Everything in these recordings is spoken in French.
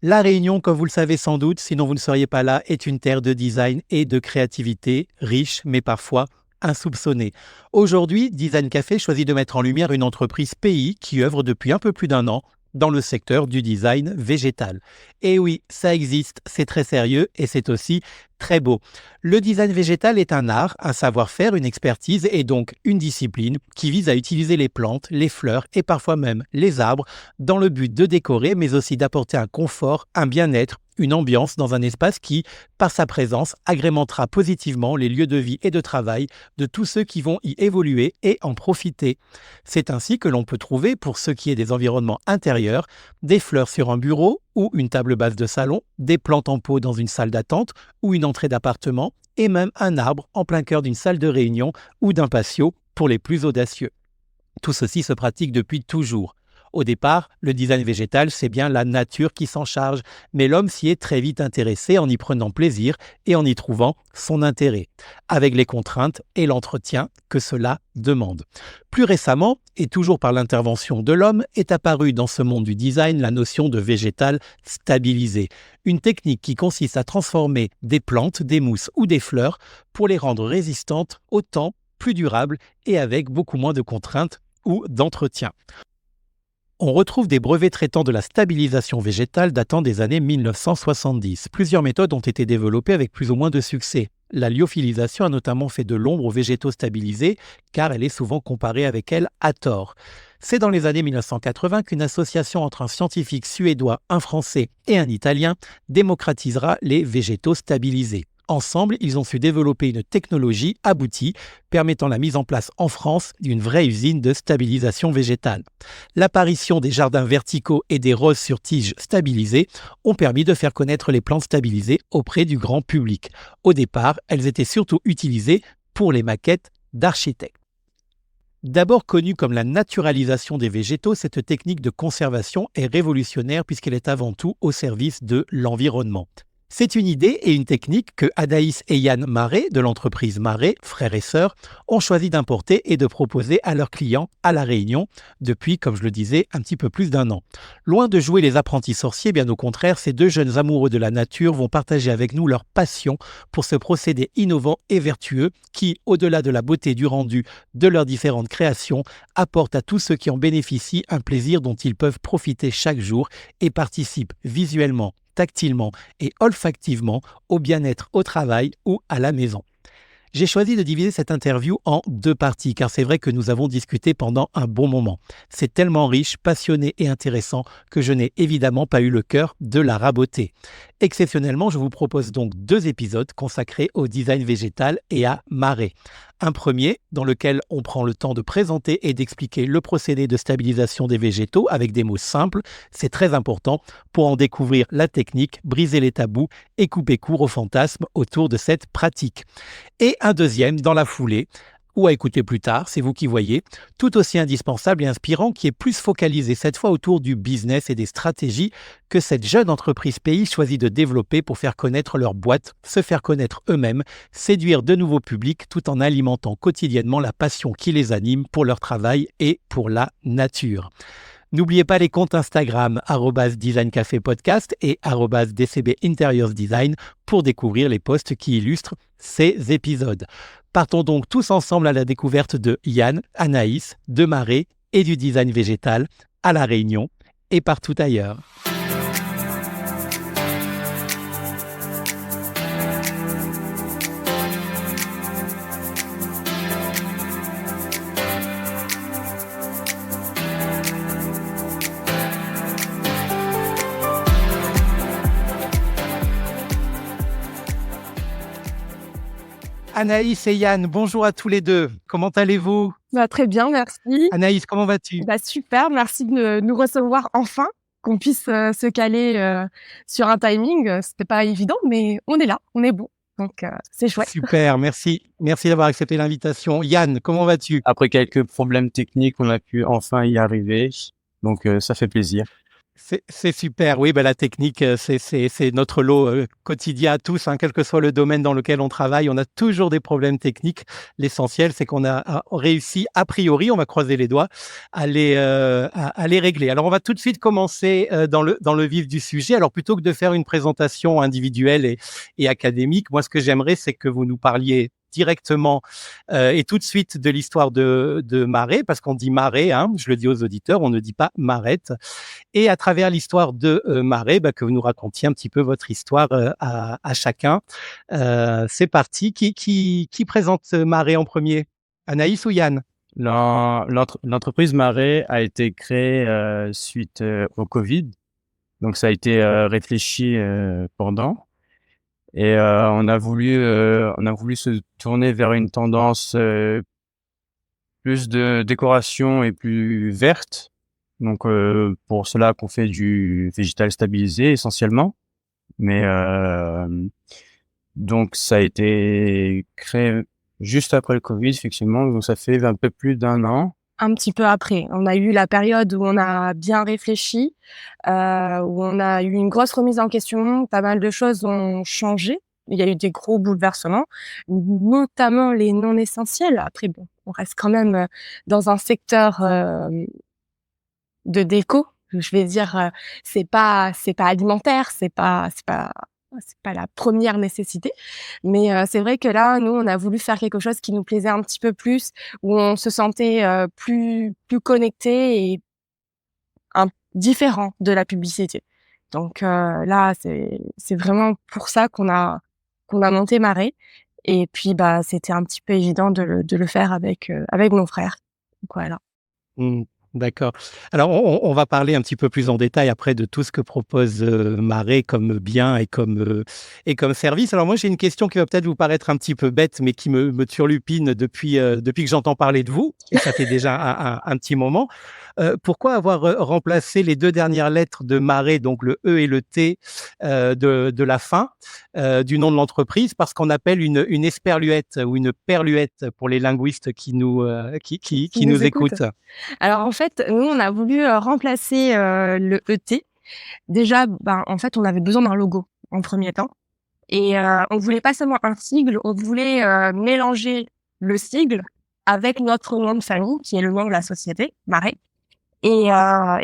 La Réunion, comme vous le savez sans doute, sinon vous ne seriez pas là, est une terre de design et de créativité, riche mais parfois insoupçonnée. Aujourd'hui, Design Café choisit de mettre en lumière une entreprise pays qui œuvre depuis un peu plus d'un an dans le secteur du design végétal. Et oui, ça existe, c'est très sérieux et c'est aussi très beau. Le design végétal est un art, un savoir-faire, une expertise et donc une discipline qui vise à utiliser les plantes, les fleurs et parfois même les arbres dans le but de décorer mais aussi d'apporter un confort, un bien-être, une ambiance dans un espace qui, par sa présence, agrémentera positivement les lieux de vie et de travail de tous ceux qui vont y évoluer et en profiter. C'est ainsi que l'on peut trouver, pour ce qui est des environnements intérieurs, des fleurs sur un bureau ou une table basse de salon, des plantes en pot dans une salle d'attente ou une entrée d'appartement, et même un arbre en plein cœur d'une salle de réunion ou d'un patio pour les plus audacieux. Tout ceci se pratique depuis toujours. Au départ, le design végétal, c'est bien la nature qui s'en charge, mais l'homme s'y est très vite intéressé en y prenant plaisir et en y trouvant son intérêt, avec les contraintes et l'entretien que cela demande. Plus récemment, et toujours par l'intervention de l'homme, est apparue dans ce monde du design la notion de végétal stabilisé, une technique qui consiste à transformer des plantes, des mousses ou des fleurs pour les rendre résistantes au temps, plus durables et avec beaucoup moins de contraintes ou d'entretien. On retrouve des brevets traitant de la stabilisation végétale datant des années 1970. Plusieurs méthodes ont été développées avec plus ou moins de succès. La lyophilisation a notamment fait de l'ombre aux végétaux stabilisés, car elle est souvent comparée avec elle à tort. C'est dans les années 1980 qu'une association entre un scientifique suédois, un Français et un Italien démocratisera les végétaux stabilisés. Ensemble, ils ont su développer une technologie aboutie permettant la mise en place en France d'une vraie usine de stabilisation végétale. L'apparition des jardins verticaux et des roses sur tiges stabilisées ont permis de faire connaître les plantes stabilisées auprès du grand public. Au départ, elles étaient surtout utilisées pour les maquettes d'architectes. D'abord connue comme la naturalisation des végétaux, cette technique de conservation est révolutionnaire puisqu'elle est avant tout au service de l'environnement. C'est une idée et une technique que Anaïs et Yann Marais, de l'entreprise Marais, frères et sœurs, ont choisi d'importer et de proposer à leurs clients à La Réunion depuis, comme je le disais, un petit peu plus d'un an. Loin de jouer les apprentis sorciers, bien au contraire, ces deux jeunes amoureux de la nature vont partager avec nous leur passion pour ce procédé innovant et vertueux qui, au-delà de la beauté du rendu de leurs différentes créations, apporte à tous ceux qui en bénéficient un plaisir dont ils peuvent profiter chaque jour et participent visuellement, tactilement et olfactivement au bien-être au travail ou à la maison. J'ai choisi de diviser cette interview en deux parties car c'est vrai que nous avons discuté pendant un bon moment. C'est tellement riche, passionné et intéressant que je n'ai évidemment pas eu le cœur de la raboter. Exceptionnellement, je vous propose donc deux épisodes consacrés au design végétal et à Marais. Un premier dans lequel on prend le temps de présenter et d'expliquer le procédé de stabilisation des végétaux avec des mots simples. C'est très important pour en découvrir la technique, briser les tabous et couper court aux fantasmes autour de cette pratique. Et un deuxième dans la foulée, ou à écouter plus tard, c'est vous qui voyez, tout aussi indispensable et inspirant, qui est plus focalisé cette fois autour du business et des stratégies que cette jeune entreprise pays choisit de développer pour faire connaître leur boîte, se faire connaître eux-mêmes, séduire de nouveaux publics tout en alimentant quotidiennement la passion qui les anime pour leur travail et pour la nature. N'oubliez pas les comptes Instagram @designcafépodcast et @DCB Interiors Design pour découvrir les posts qui illustrent ces épisodes. Partons donc tous ensemble à la découverte de Yann, Anaïs, de Marais et du design végétal à La Réunion et partout ailleurs. Anaïs et Yann, bonjour à tous les deux. Comment allez-vous ? Très bien, merci. Anaïs, comment vas-tu ? Super, merci de nous recevoir enfin, qu'on puisse se caler sur un timing. C'était pas évident, mais on est là, on est bon. Donc, c'est chouette. Super, merci. Merci d'avoir accepté l'invitation. Yann, comment vas-tu ? Après quelques problèmes techniques, on a pu enfin y arriver. Donc, ça fait plaisir. C'est super. Oui, bah, la technique, c'est notre lot, quotidien à tous, hein, quel que soit le domaine dans lequel on travaille, on a toujours des problèmes techniques. L'essentiel, c'est qu'on a réussi a priori, on va croiser les doigts, à les régler. Alors on va tout de suite commencer, dans le vif du sujet. Alors plutôt que de faire une présentation individuelle et académique, moi ce que j'aimerais, c'est que vous nous parliez directement, et tout de suite de l'histoire de Marais, parce qu'on dit Marais, hein, je le dis aux auditeurs, on ne dit pas Marette. Et à travers l'histoire de Marais, bah, que vous nous racontiez un petit peu votre histoire à chacun. C'est parti. Qui présente Marais en premier? Anaïs ou Yann? L'entreprise Marais a été créée suite au Covid. Donc, ça a été réfléchi pendant. Et on a voulu se tourner vers une tendance plus de décoration et plus verte. Donc, pour cela qu'on fait du végétal stabilisé essentiellement. Mais donc, ça a été créé juste après le Covid, effectivement. Donc, ça fait un peu plus d'un an. Un petit peu après, on a eu la période où on a bien réfléchi, où on a eu une grosse remise en question, pas mal de choses ont changé. Il y a eu des gros bouleversements, notamment les non essentiels. Après bon, on reste quand même, dans un secteur, de déco. Je vais dire, c'est pas alimentaire, c'est pas la première nécessité. Mais, c'est vrai que là, nous, on a voulu faire quelque chose qui nous plaisait un petit peu plus, où on se sentait, plus connecté et différent de la publicité. Donc, là, c'est vraiment pour ça qu'on a monté Marais. Et puis, bah, c'était un petit peu évident de le faire avec mon frère. Donc voilà. Mmh, d'accord. Alors on va parler un petit peu plus en détail après de tout ce que propose, Marais comme bien et comme service. Alors moi, j'ai une question qui va peut-être vous paraître un petit peu bête, mais qui me turlupine depuis que j'entends parler de vous et ça fait déjà un petit moment. Pourquoi avoir, remplacé les 2 dernières lettres de Marais, donc le E et le T, de la fin, du nom de l'entreprise parce qu'on appelle une esperluette ou une perluette pour les linguistes qui Nous nous écoute. écoutent? Alors en fait, nous, on a voulu, remplacer, le ET. Déjà, ben, en fait, on avait besoin d'un logo en premier temps et on voulait pas seulement un sigle, on voulait, mélanger le sigle avec notre nom de famille qui est le nom de la société, Marais. Et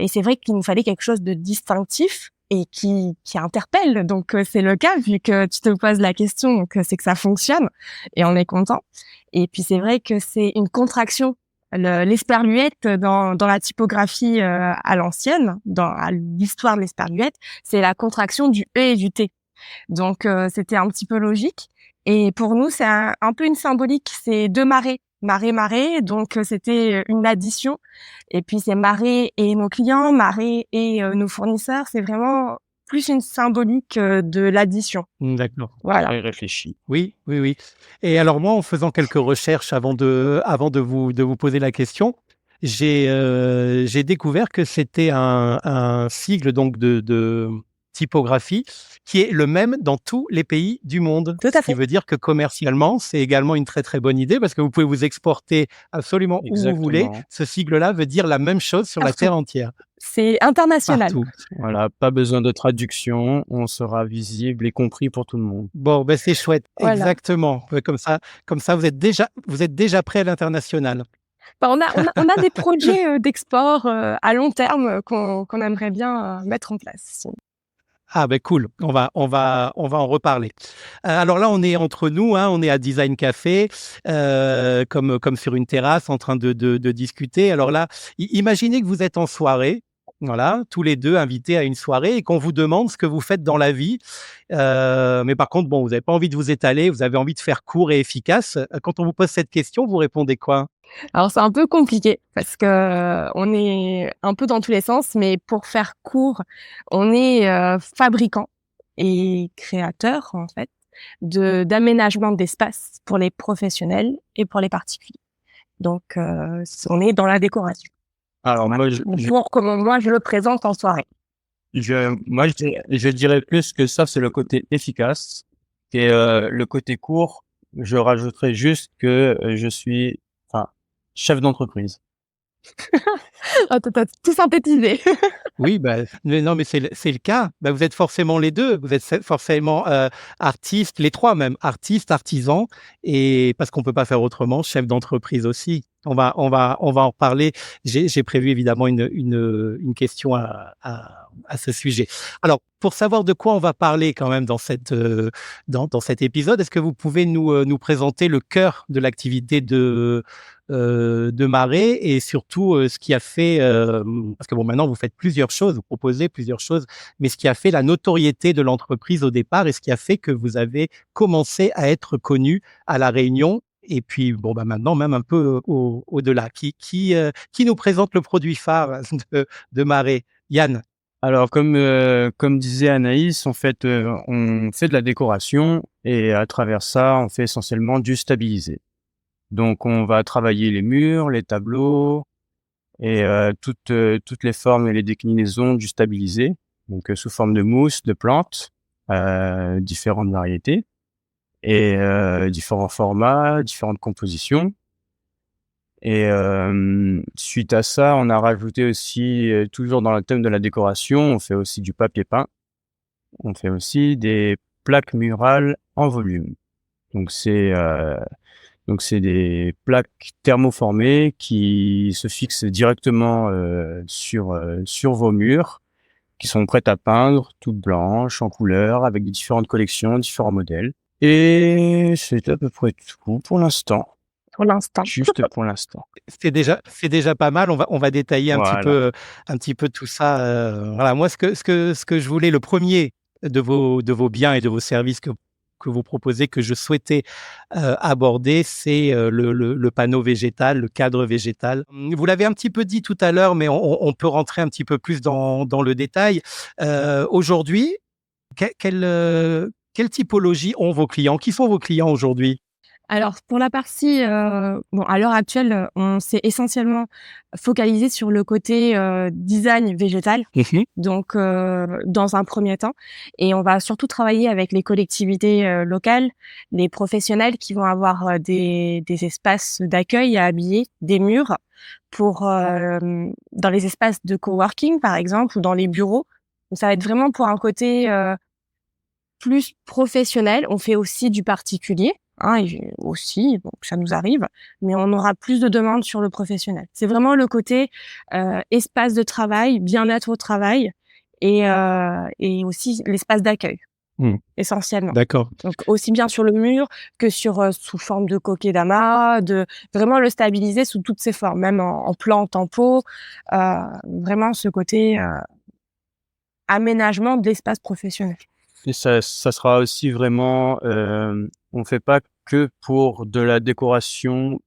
c'est vrai qu'il nous fallait quelque chose de distinctif et qui interpelle. Donc, c'est le cas vu que tu te poses la question, donc c'est que ça fonctionne et on est content. Et puis c'est vrai que c'est une contraction. L'esperluette dans la typographie à l'ancienne, à l'histoire de l'esperluette, c'est la contraction du E et du T. Donc, c'était un petit peu logique. Et pour nous, c'est un peu une symbolique. C'est deux marées, marée, marée. Donc, c'était une addition. Et puis, c'est marée et nos clients, marée et nos fournisseurs. C'est vraiment plus une symbolique de l'addition. Mmh, d'accord. Voilà. Très réfléchi. Oui, oui, oui. Et alors moi, en faisant quelques recherches avant de vous poser la question, j'ai découvert que c'était un sigle donc de typographie qui est le même dans tous les pays du monde. Tout Ce à qui fait. veut dire que commercialement, c'est également une très, très bonne idée parce que vous pouvez vous exporter absolument où vous voulez. Exactement. Ce sigle-là veut dire la même chose sur la Partout. terre entière, C'est international. partout. Voilà, pas besoin de traduction, on sera visible et compris pour tout le monde. Bon, ben c'est chouette, Voilà. exactement. Ouais, comme ça, vous êtes déjà prêt à l'international. Bah, on a des projets d'export à long terme qu'on aimerait bien mettre en place. Ah ben cool, on va en reparler. Alors là, on est entre nous, hein, on est à Design Café, comme sur une terrasse en train de discuter. Alors là, imaginez que vous êtes en soirée, voilà, tous les 2 invités à une soirée et qu'on vous demande ce que vous faites dans la vie. Mais par contre, bon, vous n'avez pas envie de vous étaler, vous avez envie de faire court et efficace. Quand on vous pose cette question, vous répondez quoi? Alors c'est un peu compliqué parce que on est un peu dans tous les sens, mais pour faire court, on est fabricant et créateur en fait d'aménagement d'espace pour les professionnels et pour les particuliers. Donc on est dans la décoration. Alors moi, Pour comment moi je le présente en soirée. je dirais plus que ça, c'est le côté efficace. Et le côté court, je rajouterais juste que je suis, enfin, chef d'entreprise. Ah, tu as tout synthétisé. Oui, mais non, mais c'est le cas. Vous êtes forcément les 2. Vous êtes forcément, artistes, les 3 même, artistes, artisans et parce qu'on peut pas faire autrement, chef d'entreprise aussi. On va en reparler. J'ai prévu évidemment une question à ce sujet. Alors, pour savoir de quoi on va parler quand même dans dans cet épisode, est-ce que vous pouvez nous présenter le cœur de l'activité de Marée et surtout, ce qui a fait, parce que bon, maintenant vous faites plusieurs choses, vous proposez plusieurs choses, mais ce qui a fait la notoriété de l'entreprise au départ et ce qui a fait que vous avez commencé à être connu à La Réunion et puis bon, maintenant même un peu au-delà. Qui nous présente le produit phare de Marée? Yann? Alors comme disait Anaïs, en fait, on fait de la décoration et à travers ça, on fait essentiellement du stabilisé. Donc on va travailler les murs, les tableaux et toutes les formes et les déclinaisons du stabilisé, donc sous forme de mousse, de plantes, différentes variétés et différents formats, différentes compositions. Et suite à ça, on a rajouté aussi, toujours dans le thème de la décoration, on fait aussi du papier peint. On fait aussi des plaques murales en volume. Donc c'est des plaques thermoformées qui se fixent directement, sur vos murs, qui sont prêtes à peindre, toutes blanches, en couleurs, avec des différentes collections, différents modèles. Et c'est à peu près tout pour l'instant. Pour l'instant. Juste pour l'instant. C'est déjà pas mal. On va détailler Voilà. un petit peu tout ça. Voilà, moi, ce que je voulais, le premier de vos biens et de vos services que vous proposez, que je souhaitais aborder, c'est le panneau végétal, le cadre végétal. Vous l'avez un petit peu dit tout à l'heure, mais on peut rentrer un petit peu plus dans le détail. Aujourd'hui, quelle typologie ont vos clients? Qui sont vos clients aujourd'hui? Alors pour la partie, bon, à l'heure actuelle, on s'est essentiellement focalisé sur le côté, design végétal, donc dans un premier temps, et on va surtout travailler avec les collectivités, locales, les professionnels qui vont avoir, des espaces d'accueil à habiller, des murs pour, dans les espaces de coworking par exemple ou dans les bureaux. Donc ça va être vraiment pour un côté, plus professionnel. On fait aussi du particulier, hein, et aussi, donc ça nous arrive, mais on aura plus de demandes sur le professionnel. C'est vraiment le côté, espace de travail, bien-être au travail et aussi l'espace d'accueil, Mmh. essentiellement. D'accord. Donc aussi bien sur le mur que sur, sous forme de kokedama, de vraiment le stabiliser sous toutes ses formes, même en plante, en pot, vraiment ce côté, aménagement de l'espace professionnel. Et ça sera aussi vraiment, on fait pas que pour de la décoration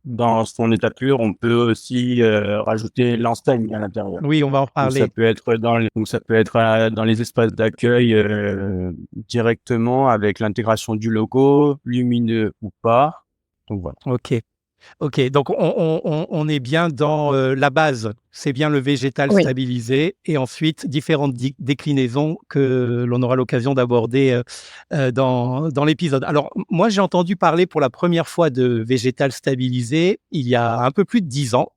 dans son état pur, on peut aussi, rajouter l'enseigne à l'intérieur. Oui, on va en Donc ça reparler. peut être dans les espaces d'accueil, directement avec l'intégration du logo, lumineux ou pas. Donc voilà. OK. OK, donc on est bien dans, la base, c'est bien le végétal Oui. stabilisé et ensuite différentes déclinaisons que l'on aura l'occasion d'aborder, dans l'épisode. Alors moi, j'ai entendu parler pour la première fois de végétal stabilisé il y a un peu plus de 10 ans.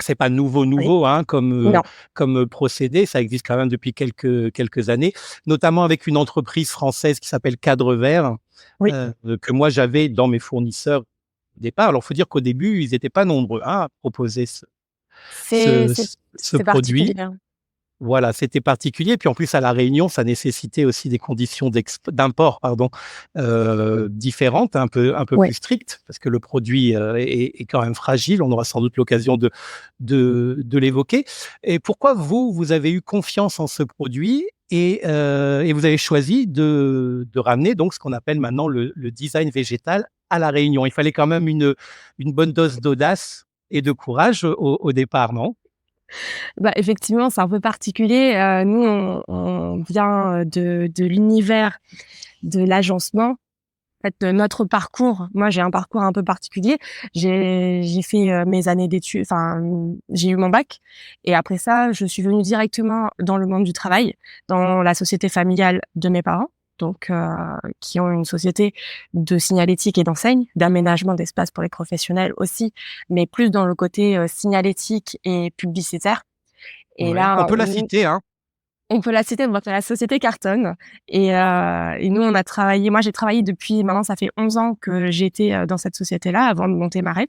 C'est pas Oui. nouveau, hein, Non. comme procédé, ça existe quand même depuis quelques années, notamment avec une entreprise française qui s'appelle Cadre Vert, Oui. que moi j'avais dans mes fournisseurs au départ. Alors, faut dire qu'au début, ils étaient pas nombreux, hein, à proposer C'est ce c'est ce c'est particulier, produit. hein. Voilà, c'était particulier. Puis en plus, à La Réunion, ça nécessitait aussi des conditions d'import, pardon, différentes, un peu Ouais. plus strictes, parce que le produit est quand même fragile. On aura sans doute l'occasion de l'évoquer. Et pourquoi vous avez eu confiance en ce produit et vous avez choisi de ramener donc ce qu'on appelle maintenant le design végétal à La Réunion? Il fallait quand même une bonne dose d'audace et de courage au départ, non? Bah, effectivement, c'est un peu particulier. Nous, on vient, de l'univers de l'agencement. En fait, notre parcours, moi, j'ai un parcours un peu particulier. J'ai fait, mes années d'études, enfin, j'ai eu mon bac et après ça, je suis venue directement dans le monde du travail, dans la société familiale de mes parents. donc qui ont une société de signalétique et d'enseigne, d'aménagement d'espace pour les professionnels aussi, mais plus dans le côté signalétique et publicitaire. Et Ouais. On là, peut la citer, hein. on peut la citer, donc la société cartonne et nous on a travaillé, moi j'ai travaillé depuis, maintenant ça fait 11 ans que j'étais dans cette société-là avant de monter Marais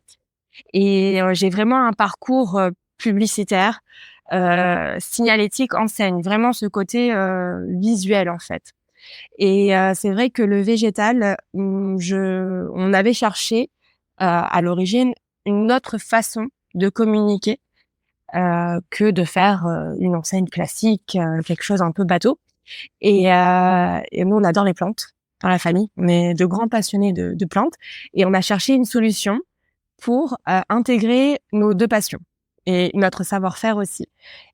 et j'ai vraiment un parcours publicitaire, signalétique, enseigne, vraiment ce côté visuel en fait. Et c'est vrai que le végétal, on avait cherché à l'origine une autre façon de communiquer que de faire une enseigne classique, quelque chose un peu bateau. Et nous, on adore les plantes dans la famille. On est de grands passionnés de plantes et on a cherché une solution pour intégrer nos 2 passions et notre savoir-faire aussi.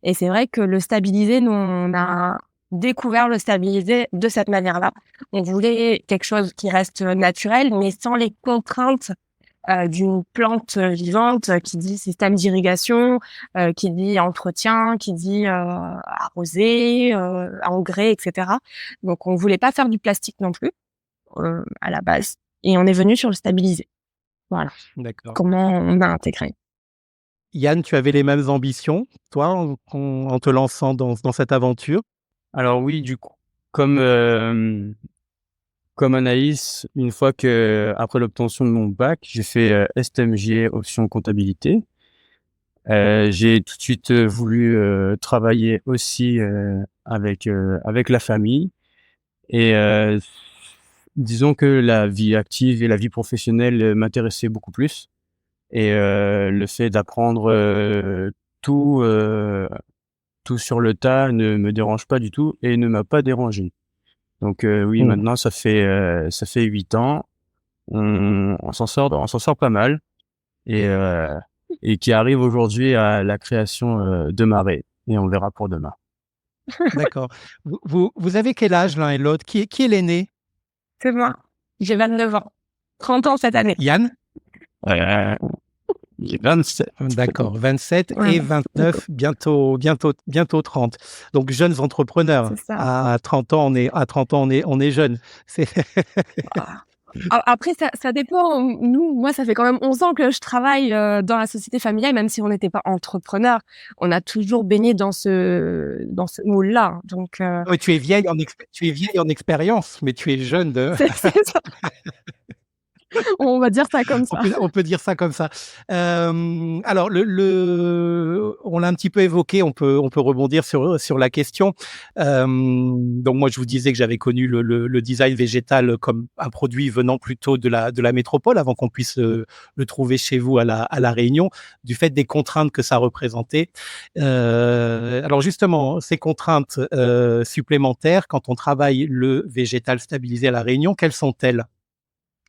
Et c'est vrai que le stabilisé, nous, on a découvert le stabilisé de cette manière-là. On voulait quelque chose qui reste naturel, mais sans les contraintes d'une plante vivante qui dit système d'irrigation, qui dit entretien, qui dit arroser, engrais, etc. Donc on voulait pas faire du plastique non plus à la base, et on est venu sur le stabilisé. Voilà D'accord. comment on a intégré. Yann, tu avais les mêmes ambitions, toi, en te lançant dans cette aventure? Alors oui, du coup, comme, comme Anaïs, une fois après l'obtention de mon bac, j'ai fait, STMG option comptabilité. J'ai tout de suite, voulu, travailler aussi, avec la famille et disons que la vie active et la vie professionnelle, m'intéressaient beaucoup plus et le fait d'apprendre, tout, tout sur le tas ne me dérange pas du tout et ne m'a pas dérangé. Donc oui, Mmh. maintenant ça fait 8 ans. On s'en sort pas mal et qui arrive aujourd'hui à la création, de Marais et on verra pour demain. D'accord. Vous avez quel âge l'un et l'autre? Qui est l'aîné? C'est moi, j'ai 29 ans, 30 ans cette année. Yann? Heu, j'ai 27. D'accord, 27 et Voilà, du coup, 29, bientôt 30. Donc jeunes entrepreneurs. c'est ça. À 30 ans, on est jeunes. C'est Ah. Après ça dépend. Moi, ça fait quand même 11 ans que je travaille, dans la société familiale, même si on n'était pas entrepreneur. On a toujours baigné dans ce moule-là, donc oui, tu es vieille en expérience, mais tu es jeune de c'est ça. On va dire ça comme On ça. peut on peut dire ça comme ça. Alors on l'a un petit peu évoqué, on peut rebondir sur la question. Donc moi, je vous disais que j'avais connu le design végétal comme un produit venant plutôt de la métropole avant qu'on puisse, le trouver chez vous à la Réunion, du fait des contraintes que ça représentait. Alors justement, ces contraintes, supplémentaires, quand on travaille le végétal stabilisé à la Réunion, quelles sont-elles?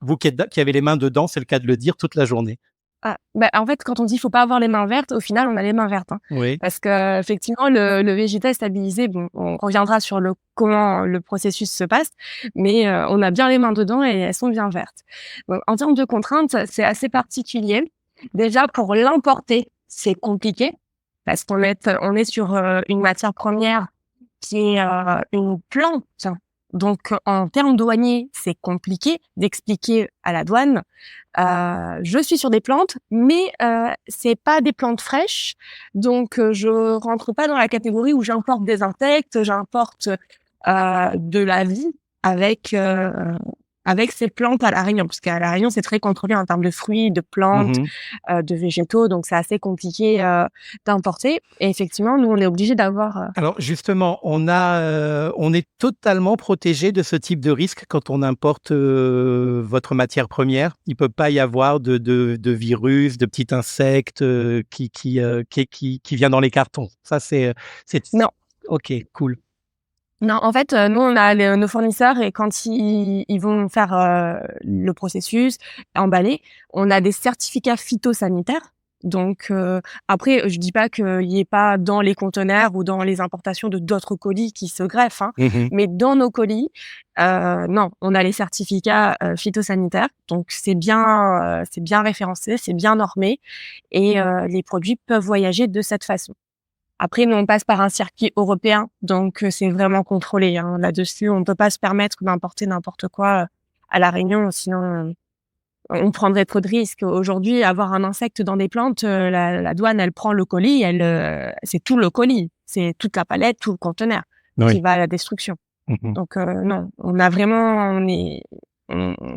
Vous qui avez les mains dedans, c'est le cas de le dire, toute la journée. Ah, bah, en fait, quand on dit: «Faut pas avoir les mains vertes», au final, on a les mains vertes, hein. Oui. Parce qu'effectivement, le végétal stabilisé, bon, on reviendra sur comment le processus se passe, mais on a bien les mains dedans et elles sont bien vertes. Donc en termes de contraintes, c'est assez particulier. Déjà, pour l'importer, c'est compliqué parce on est sur, une matière première qui est, une plante. Donc en termes douaniers, c'est compliqué d'expliquer à la douane, je suis sur des plantes, mais c'est pas des plantes fraîches, donc je rentre pas dans la catégorie où j'importe des insectes, j'importe de la vie avec avec ces plantes à La Réunion. Parce qu'à La Réunion, c'est très contrôlé en termes de fruits, de plantes, Mmh. de végétaux, donc c'est assez compliqué d'importer. Et effectivement, nous, on est obligés d'avoir Alors justement, on est totalement protégé de ce type de risque quand on importe, votre matière première. Il peut pas y avoir de virus, de petits insectes, qui vient dans les cartons. Ça c'est non. OK, cool. Non, en fait, nous, on a nos fournisseurs et quand ils vont faire, le processus, emballer, on a des certificats phytosanitaires. Donc, après, je dis pas qu'il y ait pas dans les conteneurs ou dans les importations de d'autres colis qui se greffent, hein, Mmh. mais dans nos colis, non, on a les certificats, phytosanitaires. Donc c'est bien référencé, c'est bien normé et les produits peuvent voyager de cette façon. Après, nous, on passe par un circuit européen, donc c'est vraiment contrôlé. Hein. Là-dessus, on ne peut pas se permettre d'importer n'importe quoi à La Réunion, sinon on prendrait trop de risques. Aujourd'hui, avoir un insecte dans des plantes, la douane, elle prend le colis, c'est tout le colis, c'est toute la palette, tout le conteneur qui va à la destruction. Donc non, on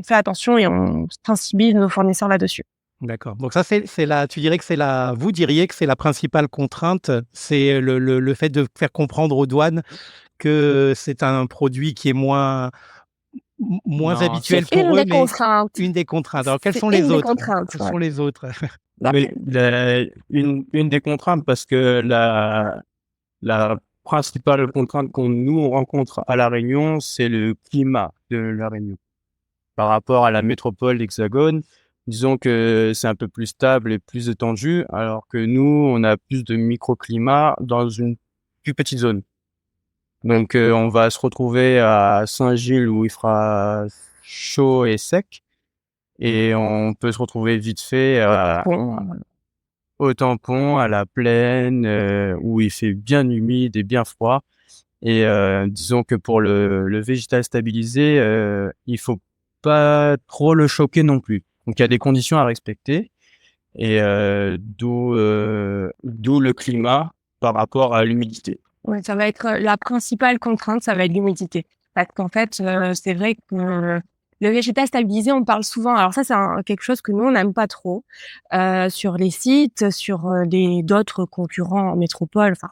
fait attention et on sensibilise nos fournisseurs là-dessus. D'accord. Donc ça, vous diriez que c'est la principale contrainte, c'est le fait de faire comprendre aux douanes que c'est un produit qui est moins habituel C'est pour une eux, des mais contraintes. une des contraintes. Alors quelles C'est sont les une des autres? contraintes, Quelles ouais. sont les autres? Mais une des contraintes, parce que la principale contrainte on rencontre à La Réunion, c'est le climat de La Réunion. Par rapport à la métropole d'Hexagone, disons que c'est un peu plus stable et plus étendu, alors que nous, on a plus de microclimat dans une plus petite zone. Donc, on va se retrouver à Saint-Gilles où il fera chaud et sec, et on peut se retrouver vite fait au tampon, à la plaine, où il fait bien humide et bien froid. Et disons que pour le végétal stabilisé, il faut pas trop le choquer non plus. Donc il y a des conditions à respecter, et d'où le climat par rapport à l'humidité. Ouais, ça va être la principale contrainte, ça va être l'humidité. Parce qu'en fait, c'est vrai que le végétal stabilisé, on parle souvent. Alors ça, c'est quelque chose que nous on n'aime pas trop sur les sites, sur d'autres concurrents en métropole. Enfin,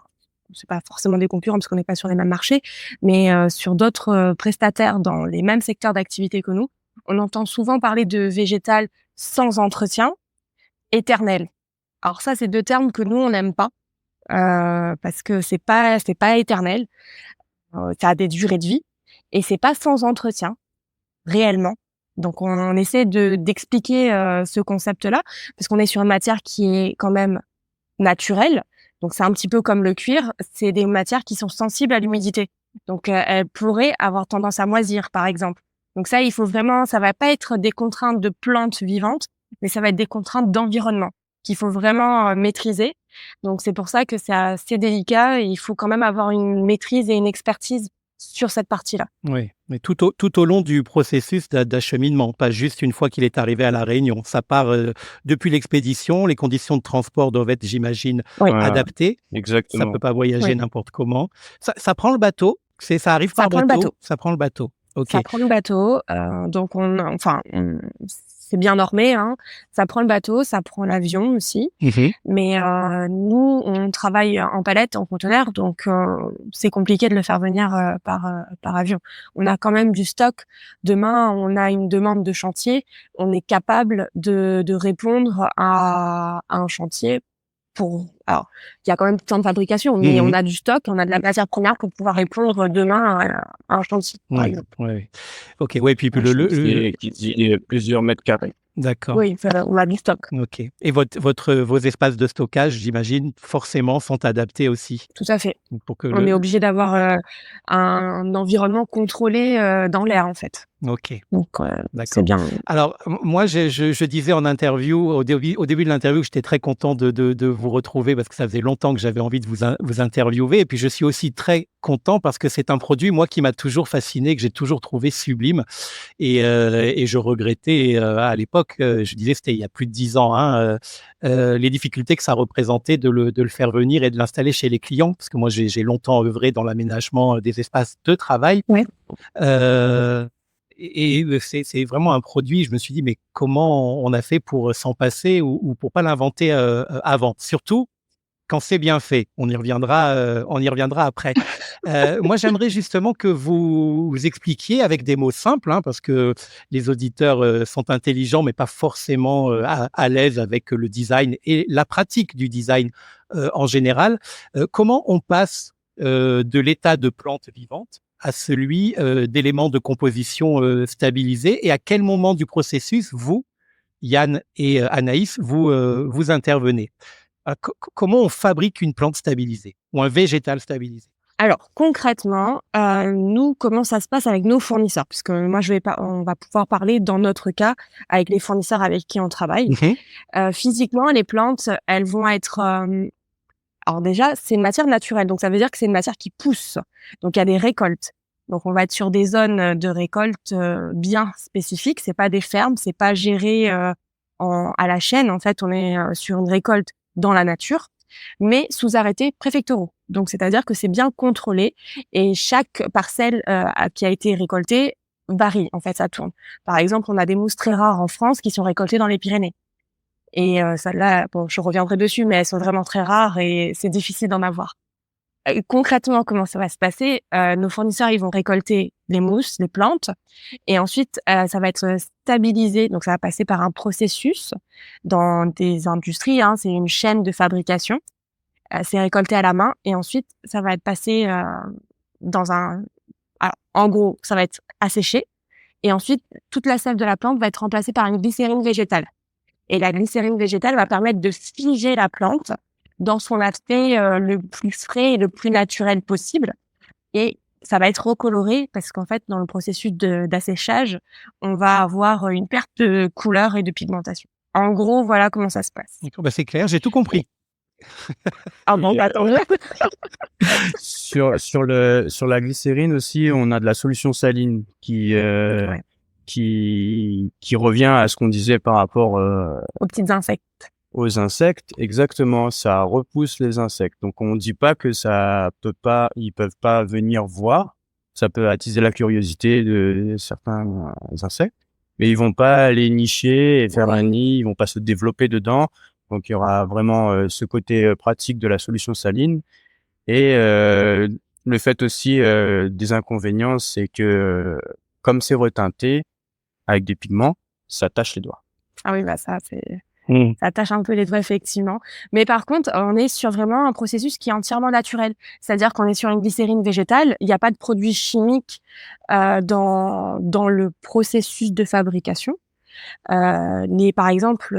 c'est pas forcément des concurrents parce qu'on n'est pas sur les mêmes marchés, mais sur d'autres prestataires dans les mêmes secteurs d'activité que nous, on entend souvent parler de végétal sans entretien, éternel. Alors ça, c'est deux termes que nous on n'aime pas. Parce que c'est pas éternel, ça a des durées de vie et c'est pas sans entretien réellement. Donc on essaie d'expliquer ce concept-là parce qu'on est sur une matière qui est quand même naturelle. Donc c'est un petit peu comme le cuir, c'est des matières qui sont sensibles à l'humidité. Donc elles pourraient avoir tendance à moisir par exemple. Donc ça, ça va pas être des contraintes de plantes vivantes, mais ça va être des contraintes d'environnement qu'il faut vraiment maîtriser. Donc c'est pour ça que c'est assez délicat et il faut quand même avoir une maîtrise et une expertise sur cette partie-là. Oui, mais tout au long du processus d'acheminement, pas juste une fois qu'il est arrivé à La Réunion. Ça part depuis l'expédition, les conditions de transport doivent être, j'imagine, Oui. adaptées. Ça Exactement. peut pas voyager Oui. n'importe comment. Ça prend le bateau, ça arrive Ça par prend le bateau. Ça prend le bateau. Ok. Ça prend le bateau, donc c'est bien normé, hein. Ça prend le bateau, ça prend l'avion aussi. Mais nous, on travaille en palette, en conteneur, donc c'est compliqué de le faire venir par avion. On a quand même du stock. Demain, on a une demande de chantier, on est capable de répondre à un chantier alors, il y a quand même temps de fabrication, mais on a du stock, on a de la matière première pour pouvoir répondre demain à un chantier, par exemple. Ouais. Ok, ouais, puis Qui dit plusieurs mètres carrés. D'accord. Oui, on a du stock. Ok. Et vos espaces de stockage, j'imagine, forcément, sont adaptés aussi. Tout à fait. Pour que On est obligé d'avoir un environnement contrôlé dans l'air, en fait. Ok. Donc, D'accord. c'est bien. Alors, moi, je disais en interview, au début de l'interview, que j'étais très content de vous retrouver parce que ça faisait longtemps que j'avais envie de vous interviewer. Et puis, je suis aussi très content parce que c'est un produit, moi, qui m'a toujours fasciné, que j'ai toujours trouvé sublime. Et je regrettais, à l'époque, je disais, c'était il y a plus de 10 ans, hein, les difficultés que ça représentait de le faire venir et de l'installer chez les clients. Parce que moi, j'ai longtemps œuvré dans l'aménagement des espaces de travail. Ouais. Et c'est vraiment un produit, je me suis dit, mais comment on a fait pour s'en passer ou pour pas l'inventer avant? Surtout quand c'est bien fait. On y reviendra après. Moi, j'aimerais justement que vous expliquiez avec des mots simples, hein, parce que les auditeurs sont intelligents, mais pas forcément à l'aise avec le design et la pratique du design en général. Comment on passe de l'état de plante vivante à celui d'éléments de composition stabilisés, et à quel moment du processus, vous, Yann et Anaïs, vous intervenez? Comment on fabrique une plante stabilisée ou un végétal stabilisé? Alors, concrètement, nous, comment ça se passe avec nos fournisseurs? Puisque moi, on va pouvoir parler dans notre cas avec les fournisseurs avec qui on travaille. Physiquement, les plantes, elles vont être... Alors déjà, c'est une matière naturelle, donc ça veut dire que c'est une matière qui pousse. Donc il y a des récoltes. Donc on va être sur des zones de récolte bien spécifiques. C'est pas des fermes, c'est pas géré à la chaîne. En fait, on est sur une récolte dans la nature, mais sous arrêtés préfectoraux. Donc c'est-à-dire que c'est bien contrôlé et chaque parcelle qui a été récoltée varie. En fait, ça tourne. Par exemple, on a des mousses très rares en France qui sont récoltées dans les Pyrénées. Et celles-là, bon, je reviendrai dessus, mais elles sont vraiment très rares et c'est difficile d'en avoir. Concrètement, comment ça va se passer? Nos fournisseurs, ils vont récolter les mousses, les plantes, et ensuite, ça va être stabilisé. Donc, ça va passer par un processus dans des industries, hein. C'est une chaîne de fabrication. C'est récolté à la main et ensuite, ça va être passé dans un... Alors, en gros, ça va être asséché et ensuite, toute la sève de la plante va être remplacée par une glycérine végétale. Et la glycérine végétale va permettre de figer la plante dans son aspect le plus frais et le plus naturel possible. Et ça va être recoloré parce qu'en fait, dans le processus d'asséchage, on va avoir une perte de couleur et de pigmentation. En gros, voilà comment ça se passe. D'accord, c'est clair, j'ai tout compris. Ah bon, attends. Sur la glycérine aussi, on a de la solution saline Ouais. qui revient à ce qu'on disait par rapport Aux petits insectes. aux insectes. Exactement, ça repousse les insectes. Donc on dit pas que ils peuvent pas venir voir. Ça peut attiser la curiosité de certains insectes, mais ils vont pas aller nicher et faire un nid. Ils vont pas se développer dedans. Donc il y aura vraiment ce côté pratique de la solution saline. Et le fait aussi des inconvénients, c'est que comme c'est reteinté avec des pigments, ça tache les doigts. Ah oui, ça tâche un peu les doigts, effectivement. Mais par contre, on est sur vraiment un processus qui est entièrement naturel. C'est-à-dire qu'on est sur une glycérine végétale. Il n'y a pas de produits chimiques dans le processus de fabrication. Par exemple,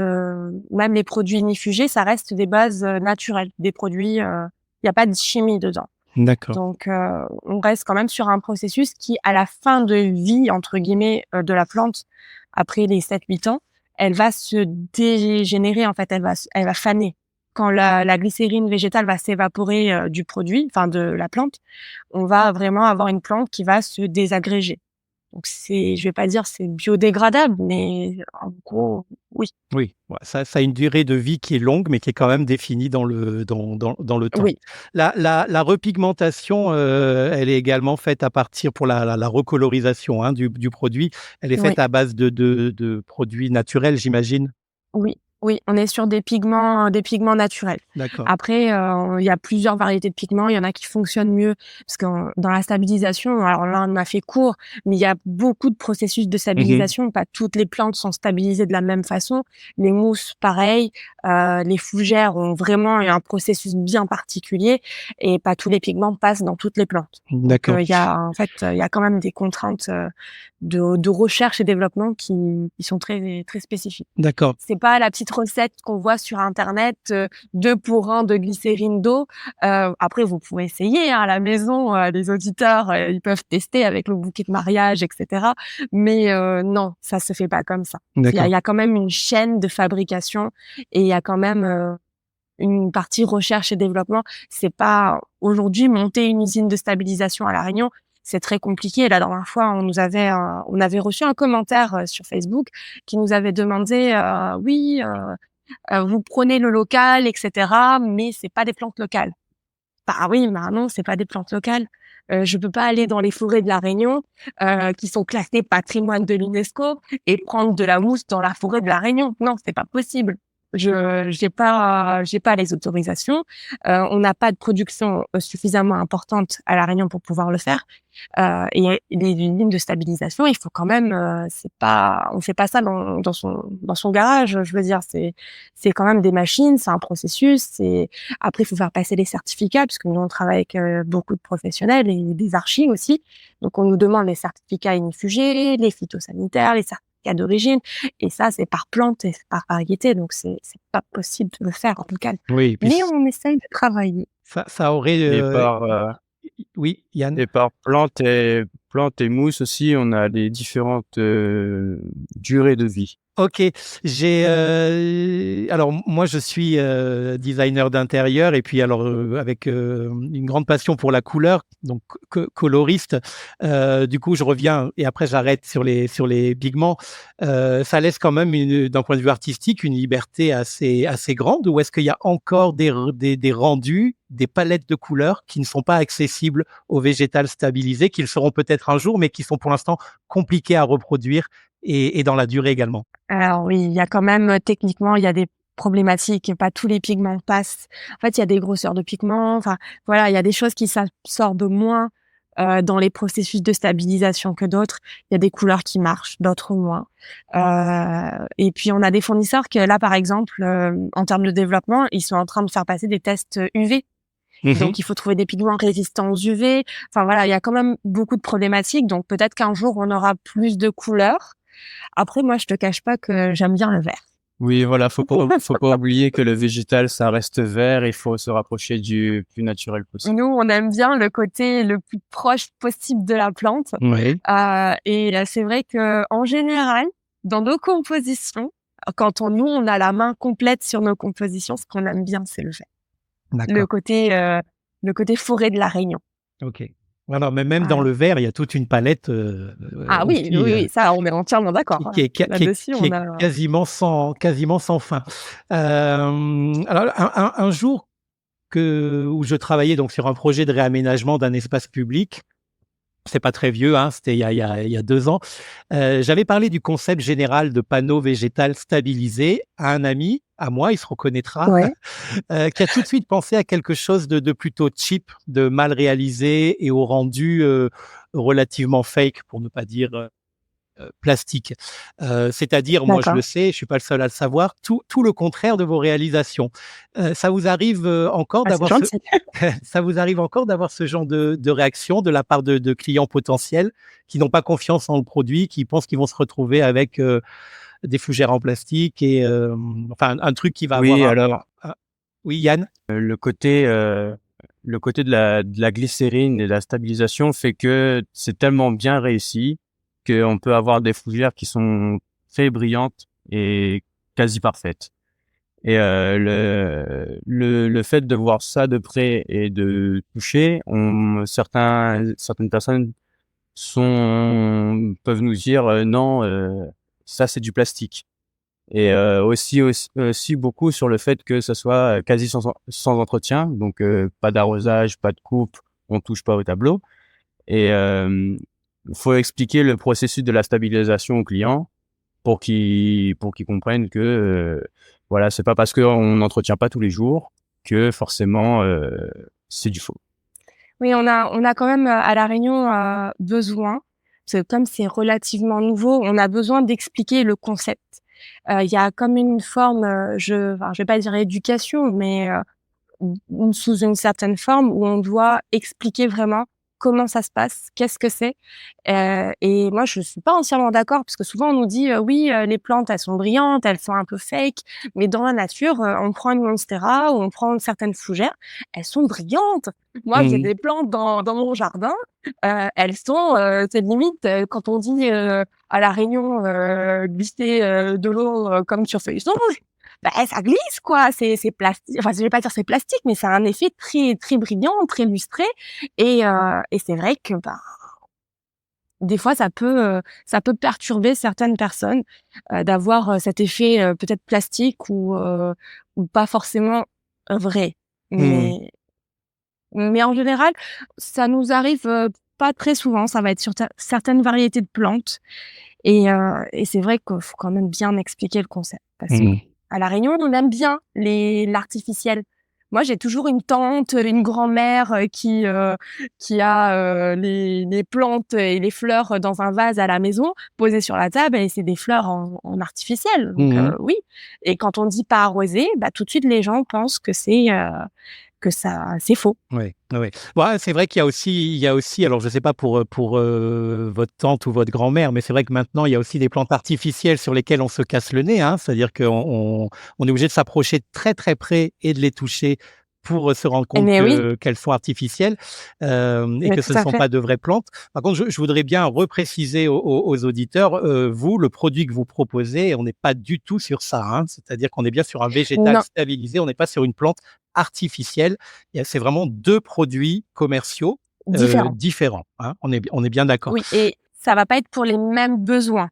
même les produits ignifugés, ça reste des bases naturelles, des produits. Il n'y a pas de chimie dedans. D'accord. Donc, on reste quand même sur un processus qui, à la fin de vie, entre guillemets, de la plante, après les 7-8 ans, elle va se dégénérer, en fait, elle va faner. Quand la glycérine végétale va s'évaporer du produit, enfin de la plante, on va vraiment avoir une plante qui va se désagréger. Donc je vais pas dire c'est biodégradable, mais en gros, oui. Oui, ouais, ça a une durée de vie qui est longue, mais qui est quand même définie dans le temps. Oui. La repigmentation, elle est également faite à partir pour la recolorisation, hein, du produit. Elle est Oui. faite à base de produits naturels, j'imagine? Oui, oui, on est sur des pigments naturels. D'accord. Après, il y a plusieurs variétés de pigments. Il y en a qui fonctionnent mieux parce que dans la stabilisation, alors là, on a fait court, mais il y a beaucoup de processus de stabilisation. Pas toutes les plantes sont stabilisées de la même façon. Les mousses, pareil. Les fougères ont vraiment un processus bien particulier et pas tous les pigments passent dans toutes les plantes. D'accord. Il y a quand même des contraintes de recherche et développement qui sont très, très spécifiques. D'accord. C'est pas la petite recette qu'on voit sur Internet, 2 pour 1 de glycérine d'eau. Après, vous pouvez essayer, hein, à la maison, les auditeurs, ils peuvent tester avec le bouquet de mariage, etc. Mais non, ça se fait pas comme ça. Il D'accord. y a quand même une chaîne de fabrication et il y a quand même une partie recherche et développement. C'est pas aujourd'hui monter une usine de stabilisation à La Réunion, c'est très compliqué. La dernière fois, on avait reçu un commentaire sur Facebook qui nous avait demandé oui, vous prenez le local, etc., mais c'est pas des plantes locales. Bah oui, bah non, c'est pas des plantes locales. Je peux pas aller dans les forêts de La Réunion qui sont classées patrimoine de l'UNESCO et prendre de la mousse dans la forêt de La Réunion. Non, c'est pas possible. J'ai pas les autorisations. On n'a pas de production suffisamment importante à La Réunion pour pouvoir le faire. Et les lignes de stabilisation, il faut quand même, on fait pas ça dans son garage. Je veux dire, c'est quand même des machines, c'est un processus. Après, il faut faire passer les certificats puisque nous on travaille avec beaucoup de professionnels et des archis aussi. Donc on nous demande les certificats ignifugés, les phytosanitaires, les certificats d'origine. Et ça, c'est par plante et par variété. Donc c'est pas possible de le faire en local. Oui, puis Mais on essaye de travailler. ça aurait, Et par oui, Yann? et par plante et mousse aussi, on a les différentes durées de vie. OK, alors moi je suis, designer d'intérieur et puis alors, avec, une grande passion pour la couleur, donc coloriste. Du coup je reviens et après j'arrête sur les pigments. Ça laisse quand même d'un point de vue artistique, une liberté assez grande ou est-ce qu'il y a encore des rendus, des palettes de couleurs qui ne sont pas accessibles au végétal stabilisé, qui le seront peut-être un jour, mais qui sont pour l'instant compliqués à reproduire et dans la durée également? Alors oui, il y a quand même, techniquement, il y a des problématiques, pas tous les pigments passent. En fait, il y a des grosseurs de pigments, enfin, voilà, il y a des choses qui s'absorbent moins, dans les processus de stabilisation que d'autres. Il y a des couleurs qui marchent, d'autres moins. Et puis on a des fournisseurs que là, par exemple, en termes de développement, ils sont en train de faire passer des tests, UV. Mmh. Donc il faut trouver des pigments résistants aux UV. Enfin voilà, il y a quand même beaucoup de problématiques, donc peut-être qu'un jour on aura plus de couleurs. Après, moi, je te cache pas que j'aime bien le vert. Oui, voilà, faut pas oublier que le végétal, ça reste vert. Il faut se rapprocher du plus naturel possible. Nous, on aime bien le côté le plus proche possible de la plante. Oui, Et c'est vrai que en général, dans nos compositions, quand on a la main complète sur nos compositions, ce qu'on aime bien, c'est le vert. Le d'accord. côté, euh, le côté forêt de la Réunion. OK. Alors, mais même dans Voilà. le vert, il y a toute une palette, Ah oui, oui, aussi, oui, ça, on est entièrement d'accord, qui hein. qui est qui est qui est Là-dessus, qui on est a. quasiment sans fin. Alors un jour où je travaillais donc sur un projet de réaménagement d'un espace public. C'est pas très vieux, hein, c'était il y a 2 ans. J'avais parlé du concept général de panneau végétal stabilisé à un ami, à moi, il se reconnaîtra, Ouais. qui a tout de suite pensé à quelque chose de plutôt cheap, de mal réalisé et au rendu, relativement fake pour ne pas dire, plastique. C'est-à-dire, moi je le D'accord. sais, je suis pas le seul à le savoir, tout le contraire de vos réalisations. Ça vous arrive, encore Ah, c'est d'avoir ce gentil. ça vous arrive encore d'avoir ce genre de réaction de la part de clients potentiels qui n'ont pas confiance en le produit, qui pensent qu'ils vont se retrouver avec, des fougères en plastique et enfin un truc qui va avoir Oui, un alors, un oui Yann? le côté de la glycérine et de la stabilisation fait que c'est tellement bien réussi qu'on peut avoir des fougères qui sont très brillantes et quasi parfaites. Et le fait de voir ça de près et de toucher, certaines personnes peuvent nous dire non, ça c'est du plastique. Et aussi beaucoup sur le fait que ce soit quasi sans entretien, donc pas d'arrosage, pas de coupe, on touche pas au tableau. Et faut expliquer le processus de la stabilisation au client pour qu'ils comprennent que voilà, c'est pas parce qu'on n'entretient pas tous les jours que forcément c'est du faux. Oui, on a quand même, à La Réunion, besoin, parce que comme c'est relativement nouveau, on a besoin d'expliquer le concept. Il y a comme une forme, je vais pas dire éducation, mais sous une certaine forme où on doit expliquer vraiment comment ça se passe, qu'est-ce que c'est. Et moi, je suis pas entièrement d'accord parce que souvent on nous dit, «Oui, les plantes, elles sont brillantes, elles sont un peu fake», mais dans la nature, on prend une monstera ou on prend certaines fougères, elles sont brillantes. Moi, j'ai Mmh. des plantes dans mon jardin, elles sont, c'est limite, quand on dit, à La Réunion, glisser, de l'eau, comme sur feuille songe, bah, ça glisse quoi, c'est plastique, enfin, je vais pas dire c'est plastique, mais ça a un effet très très brillant, très lustré et c'est vrai que, bah, des fois ça peut perturber certaines personnes, d'avoir, cet effet, peut-être plastique ou pas forcément vrai. Mmh. Mais en général, ça nous arrive, pas très souvent, ça va être sur certaines variétés de plantes et c'est vrai qu'il faut quand même bien expliquer le concept parce que Mmh. à La Réunion, on aime bien l'artificiel. Moi, j'ai toujours une tante, une grand-mère, qui a, les plantes et les fleurs dans un vase à la maison, posées sur la table et c'est des fleurs en artificiel donc Mmh. oui et quand on dit pas arroser, bah, tout de suite les gens pensent que ça c'est faux. Oui, oui, oui. Ouais, c'est vrai qu'il y a aussi alors je ne sais pas pour, votre tante ou votre grand-mère, mais c'est vrai que maintenant il y a aussi des plantes artificielles sur lesquelles on se casse le nez, hein. C'est-à-dire qu'on est obligé de s'approcher de très, très près et de les toucher pour se rendre compte Mais oui, qu'elles sont artificielles et mais que tout ce ne à sont fait. pas de vraies plantes. Par contre, je voudrais bien repréciser aux auditeurs, vous, le produit que vous proposez, on n'est pas du tout sur ça, hein. C'est-à-dire qu'on est bien sur un végétal Non, stabilisé, on n'est pas sur une plante artificielle. C'est vraiment 2 produits commerciaux différent. différents, hein. On est bien d'accord. Oui, et ça va pas être pour les mêmes besoins.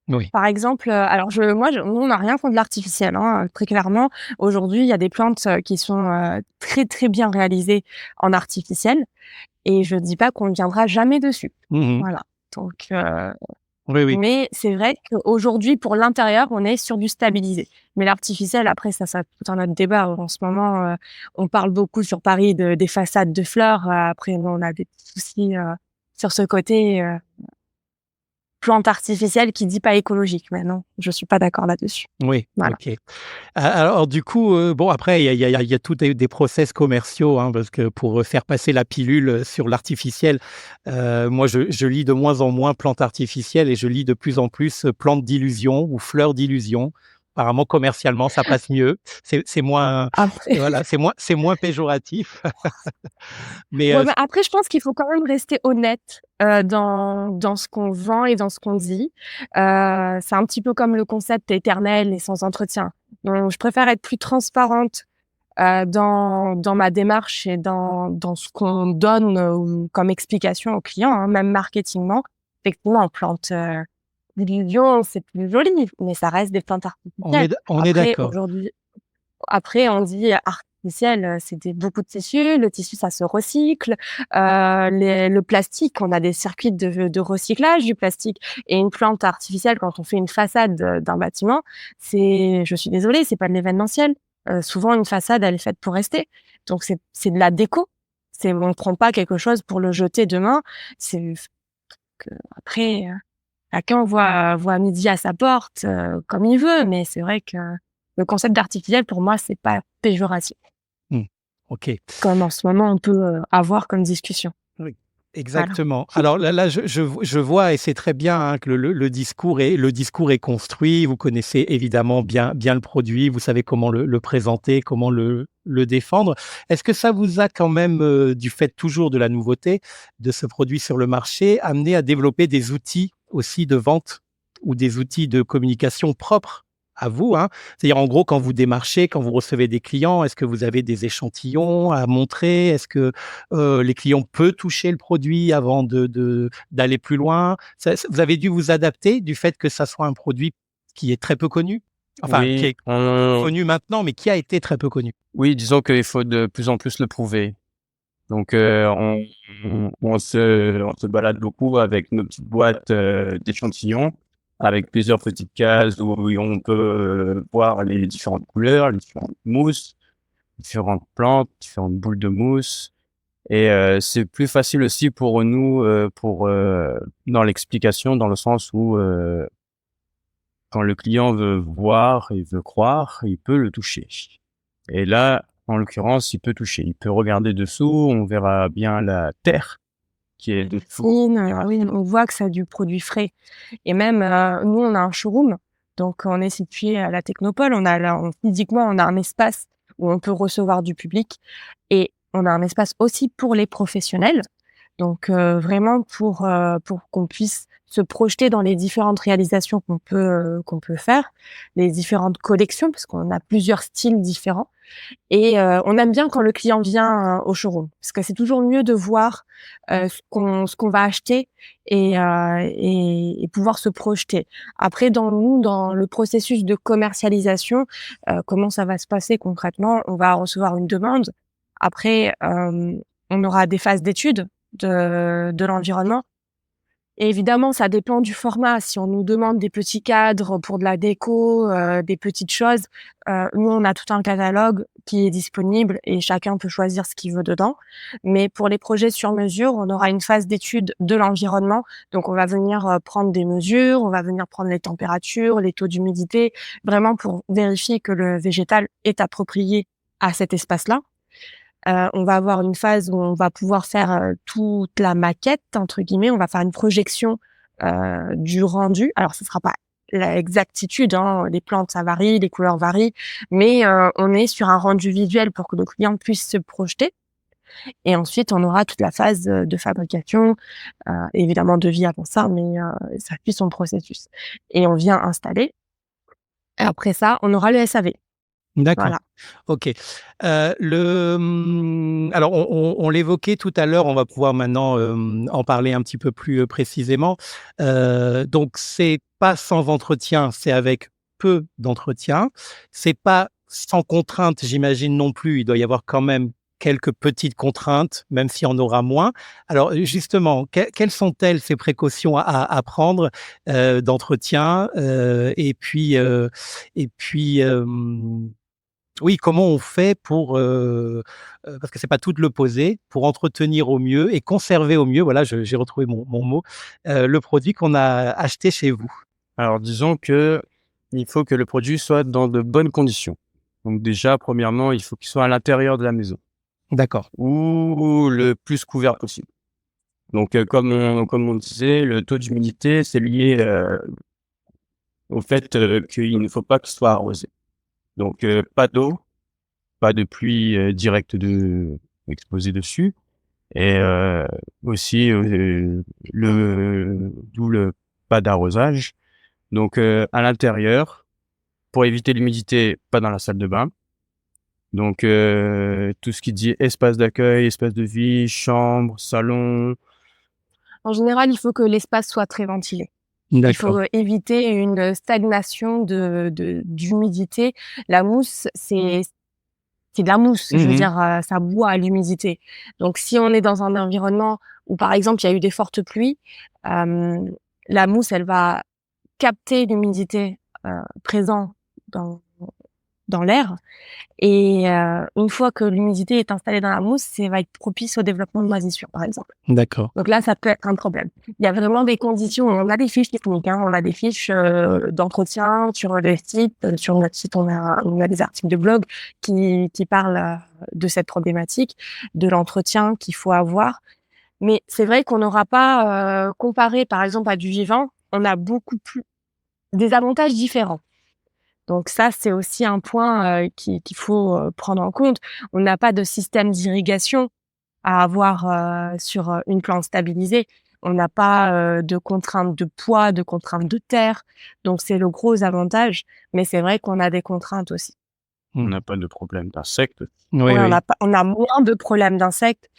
Oui. Par exemple, alors nous on n'a rien contre l'artificiel, hein, très clairement. Aujourd'hui, il y a des plantes, qui sont, très, très bien réalisées en artificiel et je dis pas qu'on ne viendra jamais dessus. Mmh. Voilà, donc Oui, oui. mais c'est vrai qu'aujourd'hui, pour l'intérieur, on est sur du stabilisé. Mais l'artificiel, après ça tout un autre débat. En ce moment, on parle beaucoup sur Paris des façades de fleurs. Après, nous, on a des petits soucis, sur ce côté, plante artificielle qui dit pas écologique. Mais non, je suis pas d'accord là-dessus. Oui, Voilà. OK. Alors du coup, bon après il y a tout des process commerciaux, hein, parce que pour, faire passer la pilule, sur l'artificiel, moi je lis de moins en moins plantes artificielles et je lis de plus en plus, plantes d'illusion ou fleurs d'illusion. Apparemment commercialement ça passe mieux. C'est moins Après voilà, c'est moins péjoratif. Mais, ouais, bah, après je pense qu'il faut quand même rester honnête, dans ce qu'on vend et dans ce qu'on dit. C'est un petit peu comme le concept éternel et sans entretien. Donc je préfère être plus transparente, dans ma démarche et dans ce qu'on donne, comme explication aux clients, hein, même marketingement. Effectivement, plante, d'illusion, c'est plus joli, mais ça reste des plantes artificielles. on est Après d'accord. aujourd'hui Après, on dit artificiel, c'est beaucoup de tissu. Le tissu, ça se recycle. Le plastique, on a des circuits de recyclage du plastique. Et une plante artificielle, quand on fait une façade d'un bâtiment, je suis désolée, c'est pas de l'événementiel. Souvent, une façade, elle est faite pour rester. Donc, c'est de la déco. On prend pas quelque chose pour le jeter demain. C'est que après, chacun voit midi à sa porte, comme il veut. Mais c'est vrai que le concept d'artificiel, pour moi, c'est pas péjoratif, Mmh. OK. comme en ce moment on peut, avoir comme discussion. Oui, Voilà. exactement. Alors là, je vois et c'est très bien, hein, que le discours est construit. Vous connaissez évidemment bien le produit, vous savez comment le présenter, comment le défendre. Est-ce que ça vous a quand même, du fait toujours de la nouveauté de ce produit sur le marché, amené à développer des outils aussi de vente ou des outils de communication propres à vous, hein? C'est-à-dire, en gros, quand vous démarchez, quand vous recevez des clients, est-ce que vous avez des échantillons à montrer? Est-ce que les clients peuvent toucher le produit avant d'aller plus loin? Vous avez dû vous adapter du fait que ça soit un produit qui est très peu connu? Enfin, qui Oui, est connu maintenant, mais qui a été très peu connu? oui, disons qu'il faut de plus en plus le prouver. Donc, on se balade beaucoup avec nos petites boîtes, d'échantillons, avec plusieurs petites cases où on peut, voir les différentes couleurs, les différentes mousses, différentes plantes, différentes boules de mousse et c'est plus facile aussi pour nous, dans l'explication, dans le sens où, quand le client veut voir et veut croire, il peut le toucher. Et là, en l'occurrence, il peut toucher. Il peut regarder dessous, on verra bien la terre qui est dessous. Racines, oui, on voit que c'est du produit frais et même, nous, on a un showroom, donc on est situé à la Technopole. Physiquement, on a un espace où on peut recevoir du public et on a un espace aussi pour les professionnels. Donc vraiment pour qu'on puisse se projeter dans les différentes réalisations qu'on peut faire, les différentes collections, parce qu'on a plusieurs styles différents et on aime bien quand le client vient, au showroom, parce que c'est toujours mieux de voir, ce qu'on va acheter et pouvoir se projeter. Après dans le processus de commercialisation, comment ça va se passer concrètement? On va recevoir une demande. Après, on aura des phases d'études de l'environnement. Et évidemment, ça dépend du format. Si on nous demande des petits cadres pour de la déco, des petites choses, nous, on a tout un catalogue qui est disponible et chacun peut choisir ce qu'il veut dedans. Mais pour les projets sur mesure, on aura une phase d'étude de l'environnement. Donc, on va venir, prendre des mesures, on va venir prendre les températures, les taux d'humidité, vraiment pour vérifier que le végétal est approprié à cet espace-là. On va avoir une phase où on va pouvoir faire, toute la «maquette» entre guillemets. On va faire une projection, du rendu. Alors ce sera pas l'exactitude, hein. Les plantes, ça varie, les couleurs varient, mais on est sur un rendu visuel pour que le client puisse se projeter. Et ensuite, on aura toute la phase de fabrication, évidemment de vie avant ça, mais ça suit son processus. Et on vient installer. Et après ça, on aura le SAV. D'accord. Voilà. OK. Alors on l'évoquait tout à l'heure, on va pouvoir maintenant, en parler un petit peu plus, précisément. Donc c'est pas sans entretien, c'est avec peu d'entretien. C'est pas sans contrainte, j'imagine non plus. Il doit y avoir quand même quelques petites contraintes, même s'il y en aura moins. Alors justement, quelles sont-elles ces précautions à prendre, d'entretien? Oui, comment on fait pour, parce que c'est pas tout de le poser, pour entretenir au mieux et conserver au mieux, voilà, j'ai retrouvé mon mot, le produit qu'on a acheté chez vous? Alors disons que il faut que le produit soit dans de bonnes conditions. Donc déjà, premièrement, il faut qu'il soit à l'intérieur de la maison D'accord. ou le plus couvert possible. Donc comme on disait, le taux d'humidité, c'est lié, au fait, qu'il ne faut pas qu'il soit arrosé. Donc pas d'eau, pas de pluie, directe exposée dessus et aussi, d'où le pas d'arrosage. Donc à l'intérieur, pour éviter l'humidité, pas dans la salle de bain. Donc tout ce qui dit espace d'accueil, espace de vie, chambre, salon. En général, il faut que l'espace soit très ventilé. Il faut D'accord. éviter une stagnation d'humidité. La mousse, c'est de la mousse. Je veux Mmh. dire, ça boit à l'humidité. Donc si on est dans un environnement où, par exemple, il y a eu des fortes pluies, hem, la mousse, elle va capter l'humidité, présent dans dans l'air et une fois que l'humidité est installée dans la mousse, ça va être propice au développement de moisissures, par exemple. D'accord. Donc là, ça peut être un problème. Il y a vraiment des conditions. On a des fiches techniques, hein, on a des fiches d'entretien sur le site. Sur notre site, on a des articles de blog qui parlent de cette problématique, de l'entretien qu'il faut avoir. Mais c'est vrai qu'on n'aura pas, comparé par exemple à du vivant, on a beaucoup plus des avantages différents. Donc ça, c'est aussi un point qu'il faut prendre en compte. On n'a pas de système d'irrigation à avoir sur une plante stabilisée. On n'a pas de contraintes de poids, de contraintes de terre. Donc c'est le gros avantage. Mais c'est vrai qu'on a des contraintes aussi. On Mmh. n'a pas de problème d'insectes. Oui, Ouais, oui. on a moins de problèmes d'insectes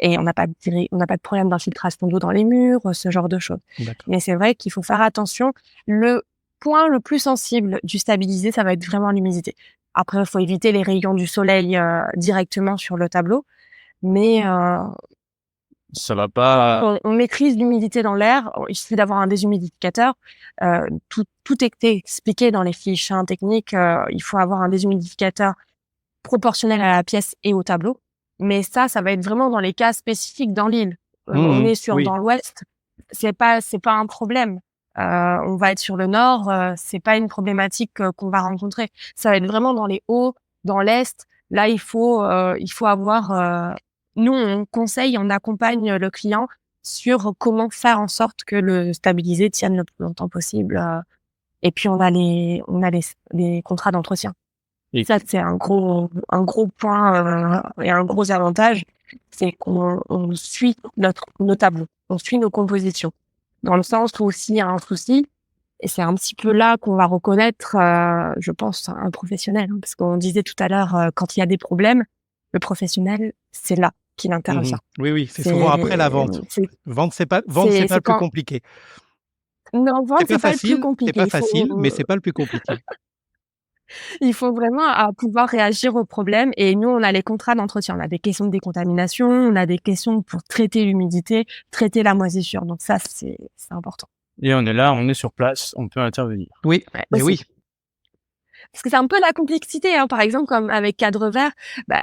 et on n'a pas de problème d'infiltration d'eau dans les murs, ce genre de choses. D'accord. Mais c'est vrai qu'il faut faire attention. Le point le plus sensible du stabilisé, ça va être vraiment l'humidité. Après, il faut éviter les rayons du soleil directement sur le tableau. Mais Ça va pas. on maîtrise l'humidité dans l'air. Il suffit d'avoir un déshumidificateur. Tout est expliqué dans les fiches, hein, techniques. Il faut avoir un déshumidificateur proportionnel à la pièce et au tableau. Mais ça va être vraiment dans les cas spécifiques dans l'île. On Mmh. est Oui. dans l'ouest, c'est pas un problème. On va être sur le nord, c'est pas une problématique qu'on va rencontrer. Ça va être vraiment dans les hauts, dans l'est. Là, il faut avoir. Nous, on conseille, on accompagne le client sur comment faire en sorte que le stabilisé tienne le plus longtemps possible. Et puis on a les contrats d'entretien. Et Ça, c'est un gros point et un gros avantage, c'est on suit nos tableaux, on suit nos compositions. Dans le sens où s'il y a un souci, et c'est un petit peu là qu'on va reconnaître, je pense, un professionnel, hein, parce qu'on disait tout à l'heure, quand il y a des problèmes, le professionnel, c'est là qu'il Mmh. intervient. Oui, oui, c'est C'est souvent après la vente. c'est Vendre, c'est pas c'est le plus quand compliqué. non, vendre, c'est pas le plus C'est compliqué. pas facile, mais c'est pas le plus compliqué. Il faut vraiment pouvoir réagir aux problèmes et nous, on a les contrats d'entretien. On a des questions de décontamination, on a des questions pour traiter l'humidité, traiter la moisissure. Donc ça, c'est important. on est là, on est sur place, on peut intervenir. Oui, Ouais, mais aussi. oui. Parce que c'est un peu la complexité, hein. Par exemple, comme avec Cadre Vert,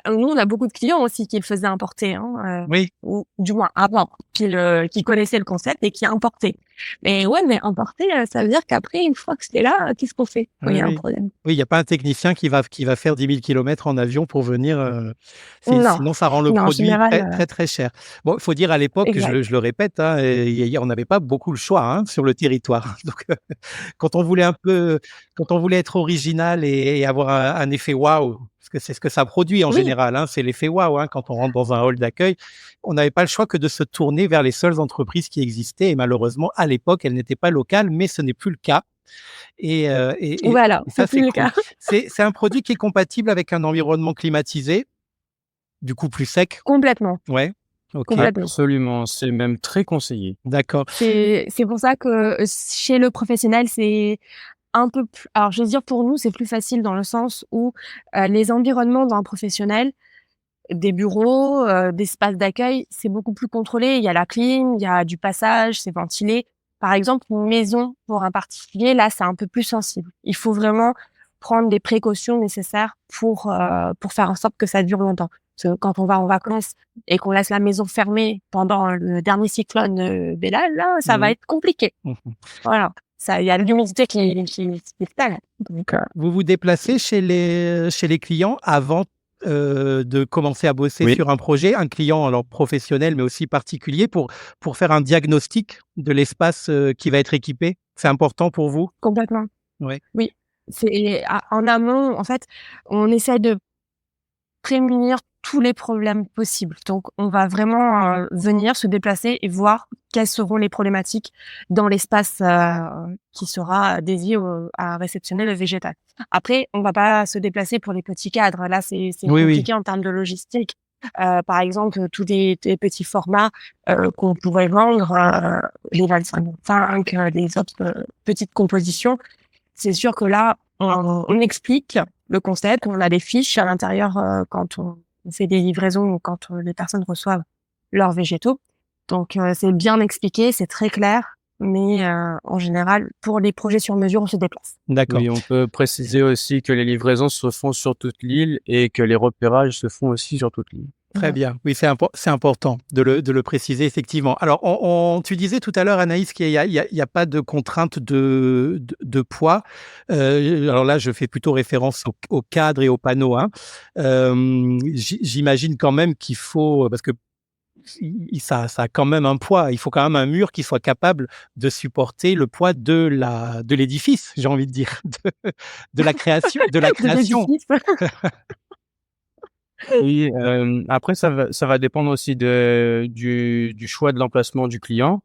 nous, on a beaucoup de clients aussi qui le faisaient importer, hein, Oui. ou du moins avant, qui connaissaient le concept et qui importaient. Mais ouais, mais importer, ça veut dire qu'après, une fois que c'est là, qu'est-ce qu'on fait quand il y a un Oui. problème? Oui, il y a pas un technicien qui va faire 10 000 kilomètres en avion pour venir, Non, sinon ça rend le non, en produit général, très, très, très cher. Bon, il faut dire à l'époque, exact. je le répète, hein, on n'avait pas beaucoup le choix, hein, sur le territoire. Donc, quand on voulait un peu quand on voulait être original et avoir un effet waouh, parce que c'est ce que ça produit en Oui, général, hein, c'est l'effet waouh, hein, quand on rentre dans un hall d'accueil. On n'avait pas le choix que de se tourner vers les seules entreprises qui existaient et malheureusement, à l'époque, elles n'étaient pas locales, mais ce n'est plus le cas. Et voilà, ça, c'est c'est plus le cool. cas. C'est un produit qui est compatible avec un environnement climatisé, du coup plus sec? Complètement, Ouais, OK, complètement. Absolument, c'est même très conseillé. d'accord. C'est pour ça que, chez le professionnel, c'est un peu plus alors je veux dire pour nous, c'est plus facile dans le sens où, les environnements d'un professionnel, des bureaux, d'espaces d'accueil, c'est beaucoup plus contrôlé. Il y a la clim, il y a du passage, c'est ventilé. Par exemple, une maison pour un particulier, là, c'est un peu plus sensible. Il faut vraiment prendre les précautions nécessaires pour faire en sorte que ça dure longtemps. Parce que quand on va en vacances et qu'on laisse la maison fermée pendant le dernier cyclone, Bella, là, ça va Mmh. être compliqué. Mmh. Voilà. Ça, il y a l'humidité qui s'installe. Donc, Vous vous déplacez chez les clients avant, de commencer à bosser Oui, sur un projet? Un client alors professionnel, mais aussi particulier pour faire un diagnostic de l'espace, qui va être équipé? C'est important pour vous? complètement. Ouais, Oui. C'est en amont, en fait, on essaie de prémunir tous les problèmes possibles. Donc, on va vraiment, venir se déplacer et voir quelles seront les problématiques dans l'espace, qui sera dédié à réceptionner le végétal. Après, on va pas se déplacer pour les petits cadres. Là, c'est oui, oui, compliqué en termes de logistique. Par exemple, tous des petits formats, qu'on pourrait vendre, les 25-25, les autres, petites compositions. C'est sûr que là, on explique le concept, on a des fiches à l'intérieur, quand on fait des livraisons ou quand, les personnes reçoivent leurs végétaux. Donc, c'est bien expliqué, c'est très clair, mais, en général, pour les projets sur mesure, on se déplace. d'accord. oui, on peut préciser aussi que les livraisons se font sur toute l'île et que les repérages se font aussi sur toute l'île. Très Voilà. bien. Oui, c'est important de le préciser effectivement. Alors tu disais tout à l'heure Anaïs qu'il y a pas de contrainte de poids. Alors là, je fais plutôt référence au cadre et aux panneaux, hein. J'imagine quand même qu'il faut parce que ça a quand même un poids. Il faut quand même un mur qui soit capable de supporter le poids de l'édifice, j'ai envie de dire, de la création de la De création. l'édifice. Oui, après ça va dépendre aussi du choix de l'emplacement du client,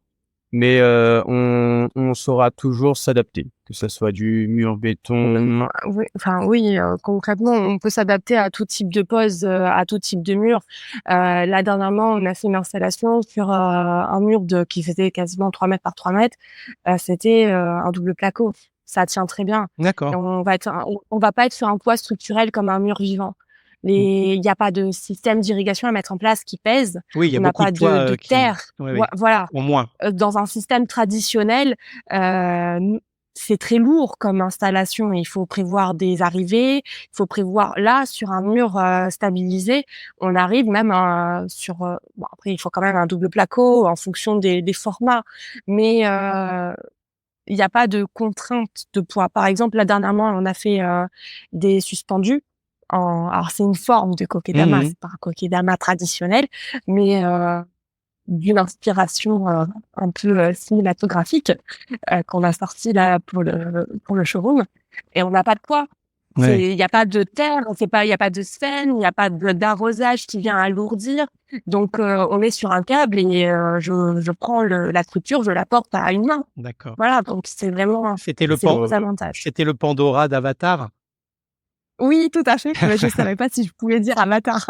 mais on saura toujours s'adapter, que ça soit du mur béton. Oui, enfin oui, concrètement, on peut s'adapter à tout type de pose, à tout type de mur. Là dernièrement, on a fait une installation sur, un mur qui faisait quasiment 3 mètres par 3 mètres. C'était, un double placo. Ça tient très bien et D'accord. on va pas être sur un poids structurel comme un mur vivant. Il y a pas de système d'irrigation à mettre en place qui pèse. Oui, il y a On n'a beaucoup de pas poids, de qui terre. oui, oui, Voilà. au moins. Dans un système traditionnel, c'est très lourd comme installation. Il faut prévoir des arrivées, il faut prévoir là, sur un mur, stabilisé, on arrive même sur, bon après il faut quand même un double placo en fonction des formats, mais il y a pas de contrainte de poids. Par exemple, là dernièrement, on a fait, des suspendus alors c'est une forme de kokedama, Mmh mh. c'est pas un kokedama traditionnel, mais d'une inspiration, un peu, cinématographique, qu'on a sorti là pour le showroom et on n'a pas de poids. Ouais, Il y a pas de terre, il y a pas de sphène, il y a pas d'arrosage qui vient alourdir. Donc, on est sur un câble et je prends la structure, je la porte à une main. d'accord. Voilà, donc C'était le c'est le pan gros avantage. c'était le Pandora d'Avatar? Oui, tout à fait, mais je savais pas si je pouvais dire avatar.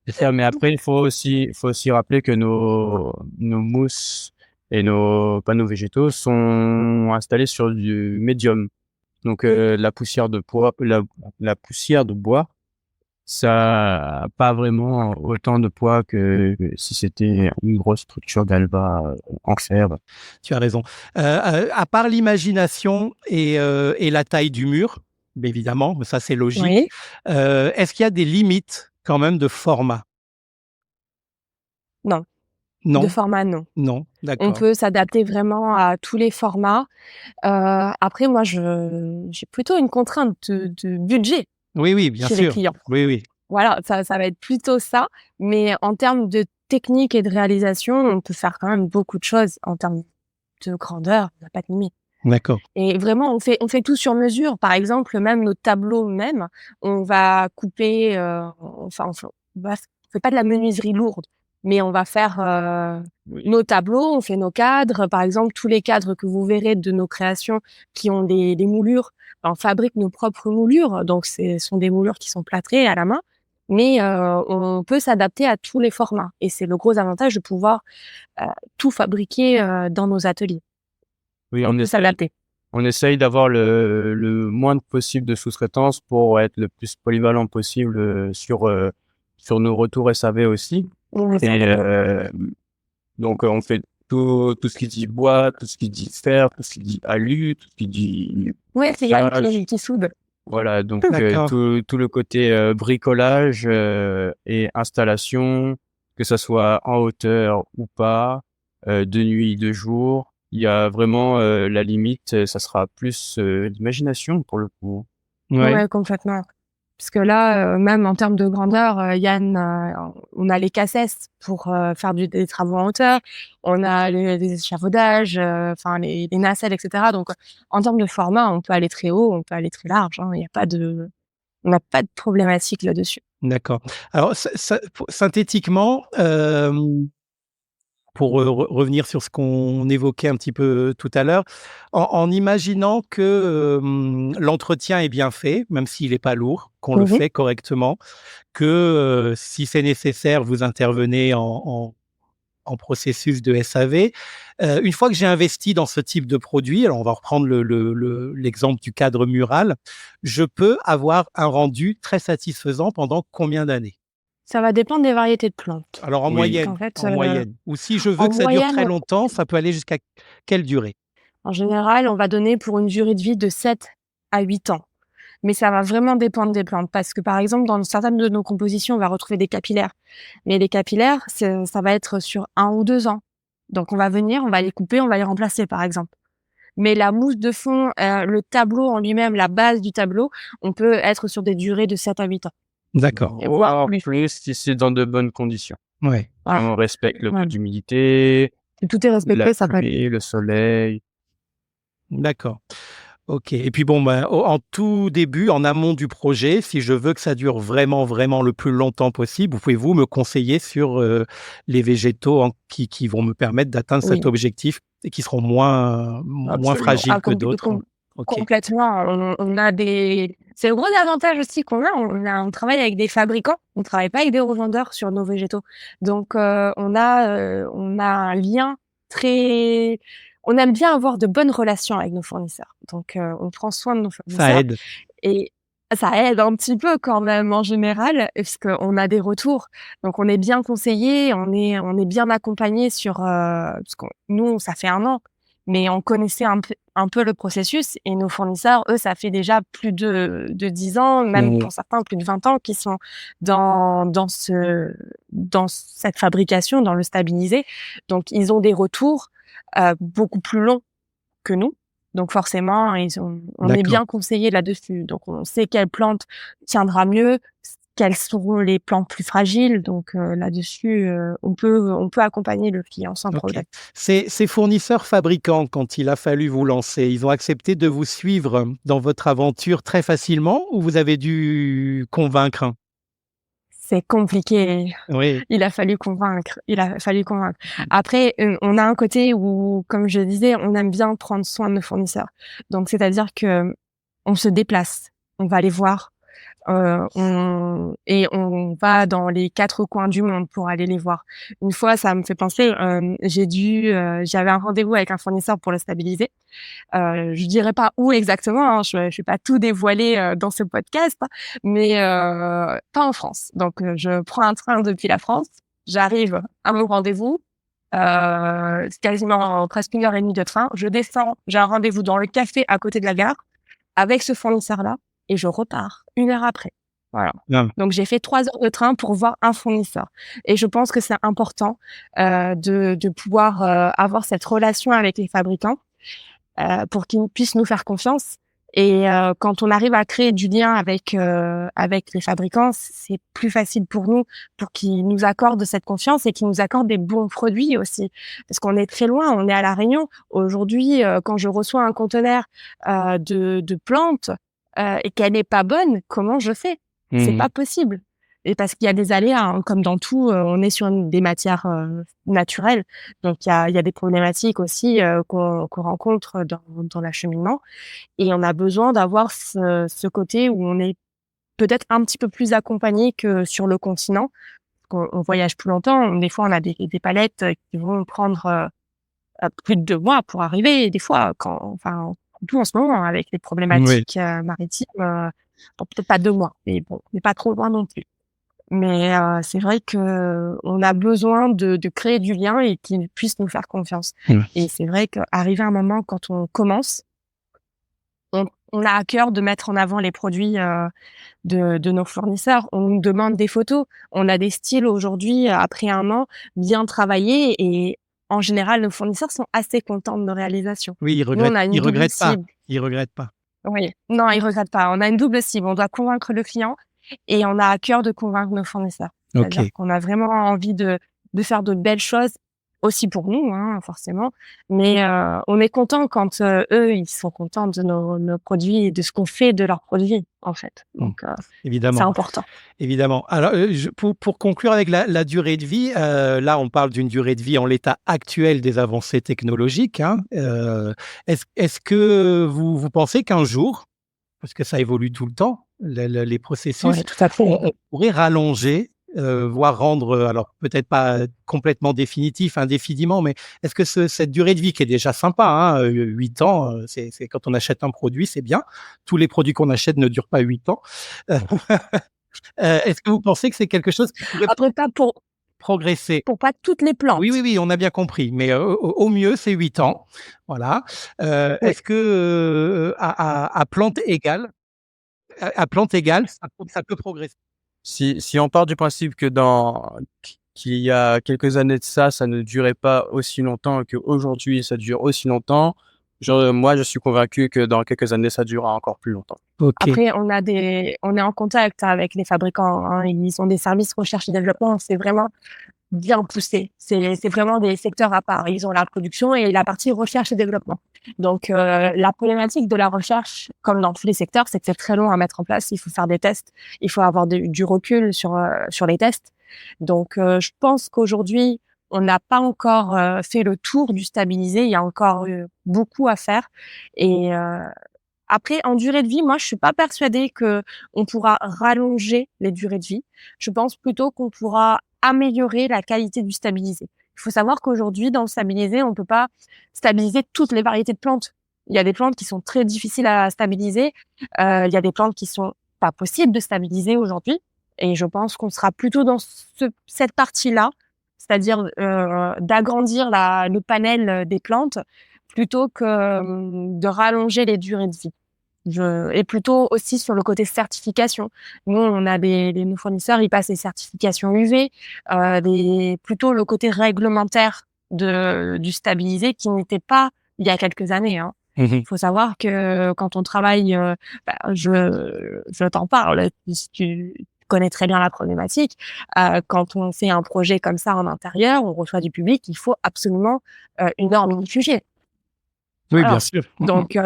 C'est ça, mais après il faut aussi rappeler que nos mousses et nos panneaux végétaux sont installés sur du médium. Donc la poussière de bois, ça a pas vraiment autant de poids que si c'était une grosse structure galva, en fer. Tu as raison. À part l'imagination et la taille du mur, évidemment, mais ça c'est logique, Oui. est-ce qu'il y a des limites quand même de format? Non. Non, De format, non. non, On d'accord. peut s'adapter vraiment à tous les formats. Après, moi, j'ai plutôt une contrainte de budget Oui, oui, bien chez les sûr. clients. Oui, oui. Voilà, ça va être plutôt ça. Mais en termes de technique et de réalisation, on peut faire quand même beaucoup de choses. En termes de grandeur, il n'y a pas de limite. D'accord. Et vraiment, on fait tout sur mesure. Par exemple, même nos tableaux même, on va couper, on fait pas de la menuiserie lourde, mais on va faire, Oui. nos tableaux, on fait nos cadres. Par exemple, tous les cadres que vous verrez de nos créations qui ont des moulures, on fabrique nos propres moulures. Donc ce sont des moulures qui sont plâtrées à la main, mais on peut s'adapter à tous les formats et c'est le gros avantage de pouvoir, tout fabriquer, dans nos ateliers. Oui, On peut s'adapter. on essaye d'avoir le moins possible de sous-traitance pour être le plus polyvalent possible sur nos retours SAV aussi. Oui, Et donc, on fait tout ce qui dit bois, tout ce qui dit fer, tout ce qui dit alu, tout ce qui dit ouais, c'est Yann ferrage. qui soude. Voilà, donc D'accord. tout le côté bricolage et installation, que ça soit en hauteur ou pas, de nuit, de jour, il y a vraiment la limite, ça sera plus l'imagination pour le coup. Ouais. Ouais, complètement. Parce que là, même en termes de grandeur, Yann, on a les cassettes pour faire des travaux en hauteur. On a les échafaudages, enfin les nacelles, etc. Donc, en termes de format, on peut aller très haut, on peut aller très large. Hein. Il y a pas de, on n'a pas de problématique là-dessus. D'accord. Alors, synthétiquement, pour revenir sur ce qu'on évoquait un petit peu tout à l'heure, en imaginant que l'entretien est bien fait, même s'il n'est pas lourd, qu'on le Mhm. fait correctement, que si c'est nécessaire, vous intervenez en processus de SAV. Une fois que j'ai investi dans ce type de produit, alors on va reprendre l'exemple du cadre mural, je peux avoir un rendu très satisfaisant pendant combien d'années? Ça va dépendre des variétés de plantes. Alors Oui. En fait, en moyenne. Ou si je veux en que ça dure moyenne, très longtemps, ça peut aller jusqu'à quelle durée? en général, on va donner pour une durée de vie de 7 à 8 ans. Mais ça va vraiment dépendre des plantes parce que, par exemple, dans certaines de nos compositions, on va retrouver des capillaires. Mais les capillaires, ça va être sur 1 ou 2 ans. Donc, on va venir, on va les couper, on va les remplacer, par exemple. Mais la mousse de fond, le tableau en lui-même, la base du tableau, on peut être sur des durées de 7 à 8 ans D'accord. et voire Voire plus. plus si c'est dans de bonnes conditions. Ouais, Voilà. On respecte le taux Ouais. d'humidité, Si tout est la respecté, ça peut être. pluie, le soleil. d'accord. OK et puis bon, ben, en tout début, en amont du projet, si je veux que ça dure vraiment, vraiment le plus longtemps possible, vous pouvez-vous me conseiller sur, les végétaux qui vont me permettre d'atteindre cet Oui. objectif et qui seront moins Absolument. fragiles que d'autres? OK. Complètement. On a des. C'est le gros avantage aussi qu'on a. On travaille avec des fabricants. On travaille pas avec des revendeurs sur nos végétaux. Donc on a un lien très. On aime bien avoir de bonnes relations avec nos fournisseurs. Donc on prend soin de nos Ça fournisseurs aide. et ça aide un petit peu quand même en général parce qu'on a des retours. Donc on est bien conseillé, on est bien accompagné sur parce que nous ça fait 1 an, mais on connaissait un peu le processus et nos fournisseurs, eux, ça fait déjà plus de 10 ans, même Mmh. pour certains plus de 20 ans, qui sont dans cette fabrication, dans le stabilisé. Donc, ils ont des retours beaucoup plus longs que nous. Donc, forcément, on est D'accord. bien conseillé là-dessus. Donc, on sait quelle plante tiendra mieux, quelles seront les plantes plus fragiles. Donc, là-dessus, on peut accompagner le client sans OK. problème. Ces fournisseurs fabricants, quand il a fallu vous lancer, ils ont accepté de vous suivre dans votre aventure très facilement ou vous avez dû convaincre? C'est compliqué. Oui, Il a fallu convaincre. Il a fallu convaincre. Après, on a un côté où, comme je disais, on aime bien prendre soin de nos fournisseurs. Donc, c'est-à-dire que on se déplace, on va les voir, on va dans les 4 coins du monde pour aller les voir. Une fois, ça me fait penser, j'avais un rendez-vous avec un fournisseur pour le stabiliser. Je dirais pas où exactement, hein, je vais pas tout dévoiler, dans ce podcast, hein, mais pas en France. Donc je prends un train depuis la France, j'arrive à mon rendez-vous, c'est quasiment presque 1 heure et demie de train. Je descends, j'ai un rendez-vous dans le café à côté de la gare avec ce fournisseur-là et je repars 1 heure après. Voilà. Non. Donc j'ai fait 3 heures de train pour voir un fournisseur et je pense que c'est important, de pouvoir, avoir cette relation avec les fabricants, pour qu'ils puissent nous faire confiance et quand on arrive à créer du lien avec les fabricants, c'est plus facile pour nous, pour qu'ils nous accordent cette confiance et qu'ils nous accordent des bons produits aussi. Parce qu'on est très loin, on est à La Réunion. Aujourd'hui, quand je reçois un conteneur, de plantes, et qu'elle n'est pas bonne, comment je fais? C'est Mmh. pas possible et parce qu'il y a des aléas, hein, comme dans tout, on est sur des matières, naturelles. Donc il y a des problématiques aussi, qu'on rencontre dans l'acheminement et on a besoin d'avoir ce côté où on est peut-être un petit peu plus accompagné que sur le continent. On voyage plus longtemps, des fois on a des palettes, qui vont prendre, plus de 2 mois pour arriver et des fois surtout en ce moment avec les Oui. problématiques, maritimes, bon peut-être pas 2 mois, mais bon, on n'est pas trop loin non plus. Mais c'est vrai qu'on a besoin de créer du lien et qu'ils puissent nous faire confiance. Mmh. Et c'est vrai qu'arrivé un moment, quand on commence, on a à cœur de mettre en avant les produits, de nos fournisseurs. On nous demande des photos. On a des styles aujourd'hui, après 1 an, bien travaillés et en général, nos fournisseurs sont assez contents de nos réalisations. Oui, Nous, on a ils une double regrettent pas. cible. Ils regrettent pas. Oui, non, ils regrettent pas. On a une double cible. On doit convaincre le client et on a à cœur de convaincre nos fournisseurs. C'est-à-dire OK. qu'on a vraiment envie de faire de belles choses aussi pour nous, hein, forcément. Mais on est content quand eux, ils sont contents de nos produits et de ce qu'on fait de leurs produits, en fait. Mmh. Donc c'est Évidemment. important. Évidemment. Alors, pour conclure avec la durée de vie, là, on parle d'une durée de vie en l'état actuel des avancées technologiques, hein. Est-ce que vous pensez qu'un jour, parce que ça évolue tout le temps, les processus, Oui, tout à fait. on pourrait rallonger, voire rendre, alors peut-être pas complètement définitif, indéfiniment, mais est-ce que cette durée de vie qui est déjà sympa, hein, 8 ans, c'est quand on achète un produit, c'est bien. Tous les produits qu'on achète ne durent pas 8 ans. Est-ce que vous pensez que c'est quelque chose qui pourrait Après pas progresser? pour pas toutes les Oui, oui, plantes. oui, on a bien compris, mais au mieux, c'est 8 ans. Voilà. Oui. Est-ce que, à plante égale ça peut progresser? Si on part du principe que qu'il y a quelques années de ça, ça ne durait pas aussi longtemps et qu'aujourd'hui ça dure aussi longtemps, moi je suis convaincu que dans quelques années ça durera encore plus longtemps. OK. Après, on est en contact avec les fabricants, hein. Ils ont des services recherche et développement. C'est vraiment bien poussé. C'est vraiment des secteurs à part. Ils ont la production et la partie recherche et développement. Donc, la problématique de la recherche, comme dans tous les secteurs, c'est que c'est très long à mettre en place. Il faut faire des tests. Il faut avoir du recul sur les tests. Donc, je pense qu'aujourd'hui, on n'a pas encore fait le tour du stabilisé. Il y a encore beaucoup à faire. Et après, en durée de vie, moi, je suis pas persuadée que on pourra rallonger les durées de vie. Je pense plutôt qu'on pourra améliorer la qualité du stabilisé. Il faut savoir qu'aujourd'hui, dans le stabilisé, on peut pas stabiliser toutes les variétés de plantes. Il y a des plantes qui sont très difficiles à stabiliser. Il y a des plantes qui sont pas possibles de stabiliser aujourd'hui. Et je pense qu'on sera plutôt dans cette partie-là, c'est-à-dire d'agrandir le panel des plantes plutôt que de rallonger les durées de vie. Et plutôt aussi sur le côté certification. Nous, on a nos fournisseurs, ils passent les certifications UV, plutôt le côté réglementaire du stabilisé qui n'était pas il y a quelques années, hein. Mmh. Il faut savoir que quand on travaille, je t'en parle, si tu connais très bien la problématique. Quand on fait un projet comme ça en intérieur, on reçoit du public, il faut absolument une norme IFUG. Oui, bien Voilà. sûr. Donc,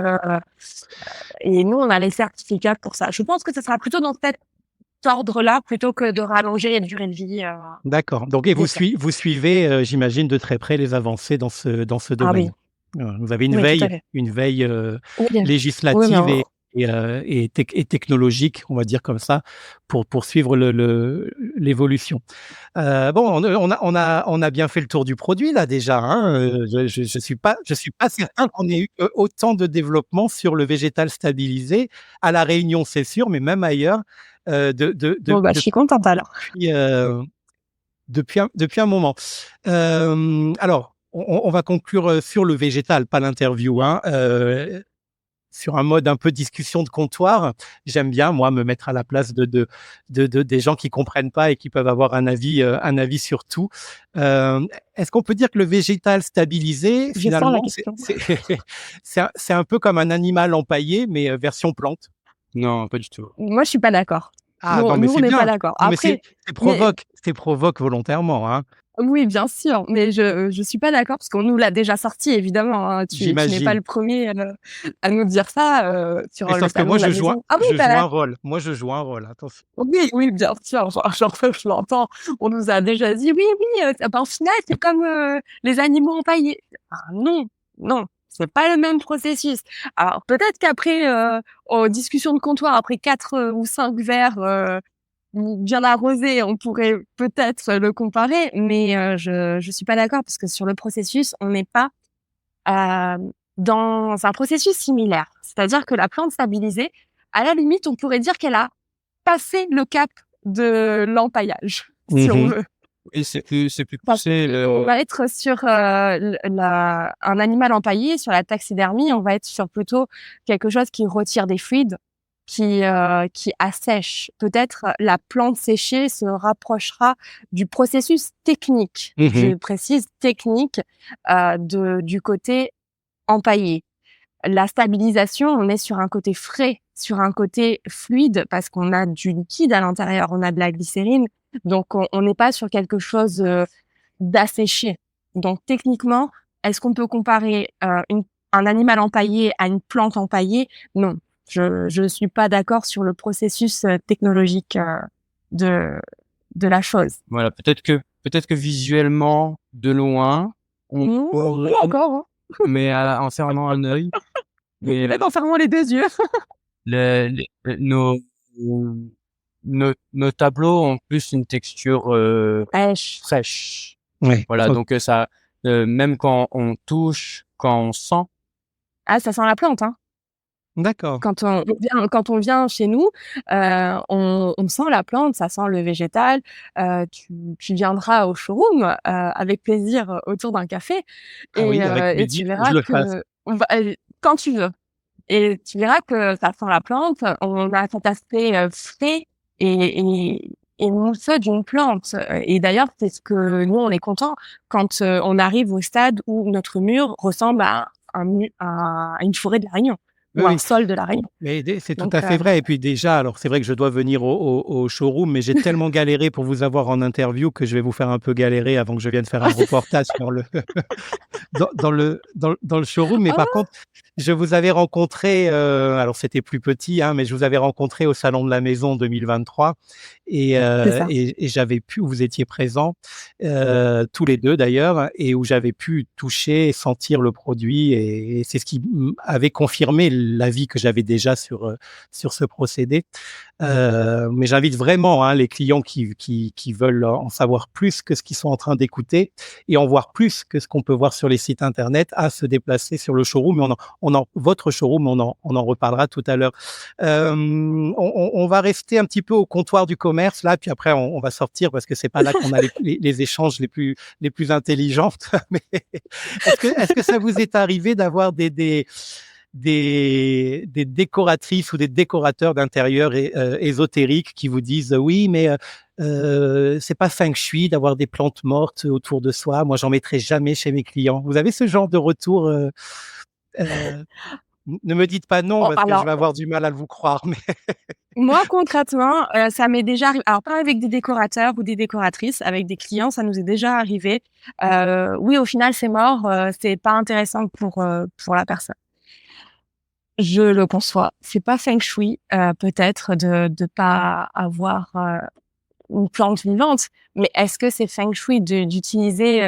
et nous, on a les certificats pour ça. Je pense que ce sera plutôt dans cet ordre-là, plutôt que de rallonger la durée de vie, D'accord. Donc et des plantes. vous suivez, j'imagine de très près les avancées dans ce Ah oui, domaine? Vous avez oui, tout à fait. une veille, Oui, bien. Oui, mais législative et technologique, on va dire comme ça, pour suivre l'évolution. Bon, on a bien fait le tour du produit là déjà, hein, je suis pas certain qu'on ait eu, autant de développement sur le végétal stabilisé. À La Réunion, c'est sûr, mais même ailleurs, bon, bah, je suis contente alors. depuis, depuis un moment. Alors, on va conclure, sur le végétal, pas l'interview, hein. sur un mode un peu discussion de comptoir. J'aime bien, moi, me mettre à la place des gens qui comprennent pas et qui peuvent avoir un avis sur tout. Est-ce qu'on peut dire que le végétal stabilisé, Je sens la finalement, question. c'est un peu comme un animal empaillé, mais version plante? Non, pas du tout. Moi, je suis pas d'accord. Ah non, mais Nous, on c'est n'est pas bien. d'accord. Non, mais Après, c'est mais provoque volontairement, hein, oui, bien sûr, mais je suis pas d'accord parce qu'on nous l'a déjà sorti évidemment, hein. Tu n'es pas j'imagine. le premier à nous dire ça, Mais sur le sauf que salon moi, de la maison. Ah oui, je bah, joue un rôle. Moi, je joue un rôle, attention. oui, oui, bien sûr, genre, je l'entends. On nous a déjà dit: «Oui, oui, bah, au final, c'est comme, les animaux empaillés». Ah non, non, c'est pas le même processus. Alors peut-être qu'après, aux discussions de comptoir, après 4 ou 5 verres, bien arrosés, on pourrait peut-être le comparer, mais je suis pas d'accord parce que sur le processus, on n'est pas, dans un processus similaire. C'est-à-dire que la plante stabilisée, à la limite, on pourrait dire qu'elle a passé le cap de l'empaillage, si on Mmh. veut. Et c'est plus Parce poussé. qu'on va être sur, un animal empaillé, sur la taxidermie, on va être sur plutôt quelque chose qui retire des fluides, qui assèche. Peut-être la plante séchée se rapprochera du processus technique, Mmh. je précise technique, du côté empaillé. La stabilisation, on est sur un côté frais, sur un côté fluide parce qu'on a du liquide à l'intérieur, on a de la glycérine, donc on n'est pas sur quelque chose, d'asséché. Donc techniquement, est-ce qu'on peut comparer, un animal empaillé à une plante empaillée? Non, je suis pas d'accord sur le processus, technologique, de de la chose. Voilà, peut-être que visuellement, de loin, on Encore, hein. mais en fermant un œil, mais Même en fermant les 2 yeux. les nos tableaux ont plus une texture, Wesh. fraîche. Ouais, Voilà, OK. donc ça, même quand on touche, quand on sent, Ah, ça sent la plante, hein. D'accord. Quand on vient chez nous, on sent la plante, ça sent le végétal. Tu viendras au showroom, avec plaisir, autour d'un café Ah oui, avec et plaisir, tu faut que je verras le fasse. que on va quand tu veux et tu verras que ça sent la plante. On a cet aspect, frais et mousseux d'une plante, et d'ailleurs, c'est ce que nous, on est content quand, on arrive au stade où notre mur ressemble à une forêt de La Réunion Oui, ou un oui. sol de La Réunion. Mais c'est tout Donc à fait vrai et puis déjà, alors c'est vrai que je dois venir au showroom, mais j'ai tellement galéré pour vous avoir en interview que je vais vous faire un peu galérer avant que je vienne faire un reportage sur le dans le showroom. Mais par ah! contre, je vous avais rencontré, alors c'était plus petit, hein, mais je vous avais rencontré au salon de la maison 2023 C'est ça. et j'avais pu où vous étiez présents, tous les 2 d'ailleurs et où j'avais pu toucher et sentir le produit et c'est ce qui avait confirmé l'avis que j'avais déjà sur ce procédé. Mais j'invite vraiment, hein, les clients qui veulent en savoir plus que ce qu'ils sont en train d'écouter et en voir plus que ce qu'on peut voir sur les sites internet, à se déplacer sur le showroom. Mais votre showroom, on en reparlera tout à l'heure. On va rester un petit peu au comptoir du commerce là, puis après on va sortir parce que c'est pas là qu'on a les échanges les plus intelligentes. Mais est-ce que ça vous est arrivé d'avoir des décoratrices ou des décorateurs d'intérieur ésotériques qui vous disent oui, mais c'est pas feng shui d'avoir des plantes mortes autour de soi. Moi, j'en mettrai jamais chez mes clients. Vous avez ce genre de retour euh, Ne me dites pas non Oh, parce que je alors, vais avoir du mal à vous croire. Mais moi, concrètement, ça m'est déjà arrivé. Alors, pas avec des décorateurs ou des décoratrices, avec des clients, ça nous est déjà arrivé. Oui, au final, c'est mort, c'est pas intéressant pour la personne. Je le conçois. C'est pas feng shui, peut-être de pas avoir, une plante vivante, mais est-ce que c'est feng shui d'utiliser,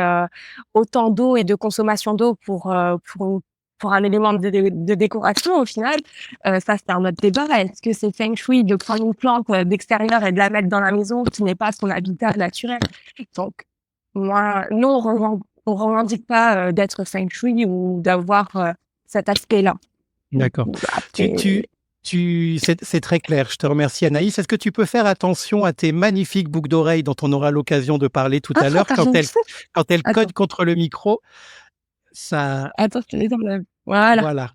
autant d'eau et de consommation d'eau pour un élément de décoration au final? Ça, c'est un autre débat. Est-ce que c'est feng shui de prendre une plante, d'extérieur et de la mettre dans la maison qui n'est pas son habitat naturel? Donc moi, nous, on revendique pas, d'être feng shui ou d'avoir, cet aspect-là. d'accord. Tu, Après tu, c'est très clair. Je te remercie, Anaïs. Est-ce que tu peux faire attention à tes magnifiques boucles d'oreilles dont on aura l'occasion de parler tout à l'heure pardon. quand elles Attends, cognent contre le micro? Ça, attends, je te les enlève. Voilà. voilà.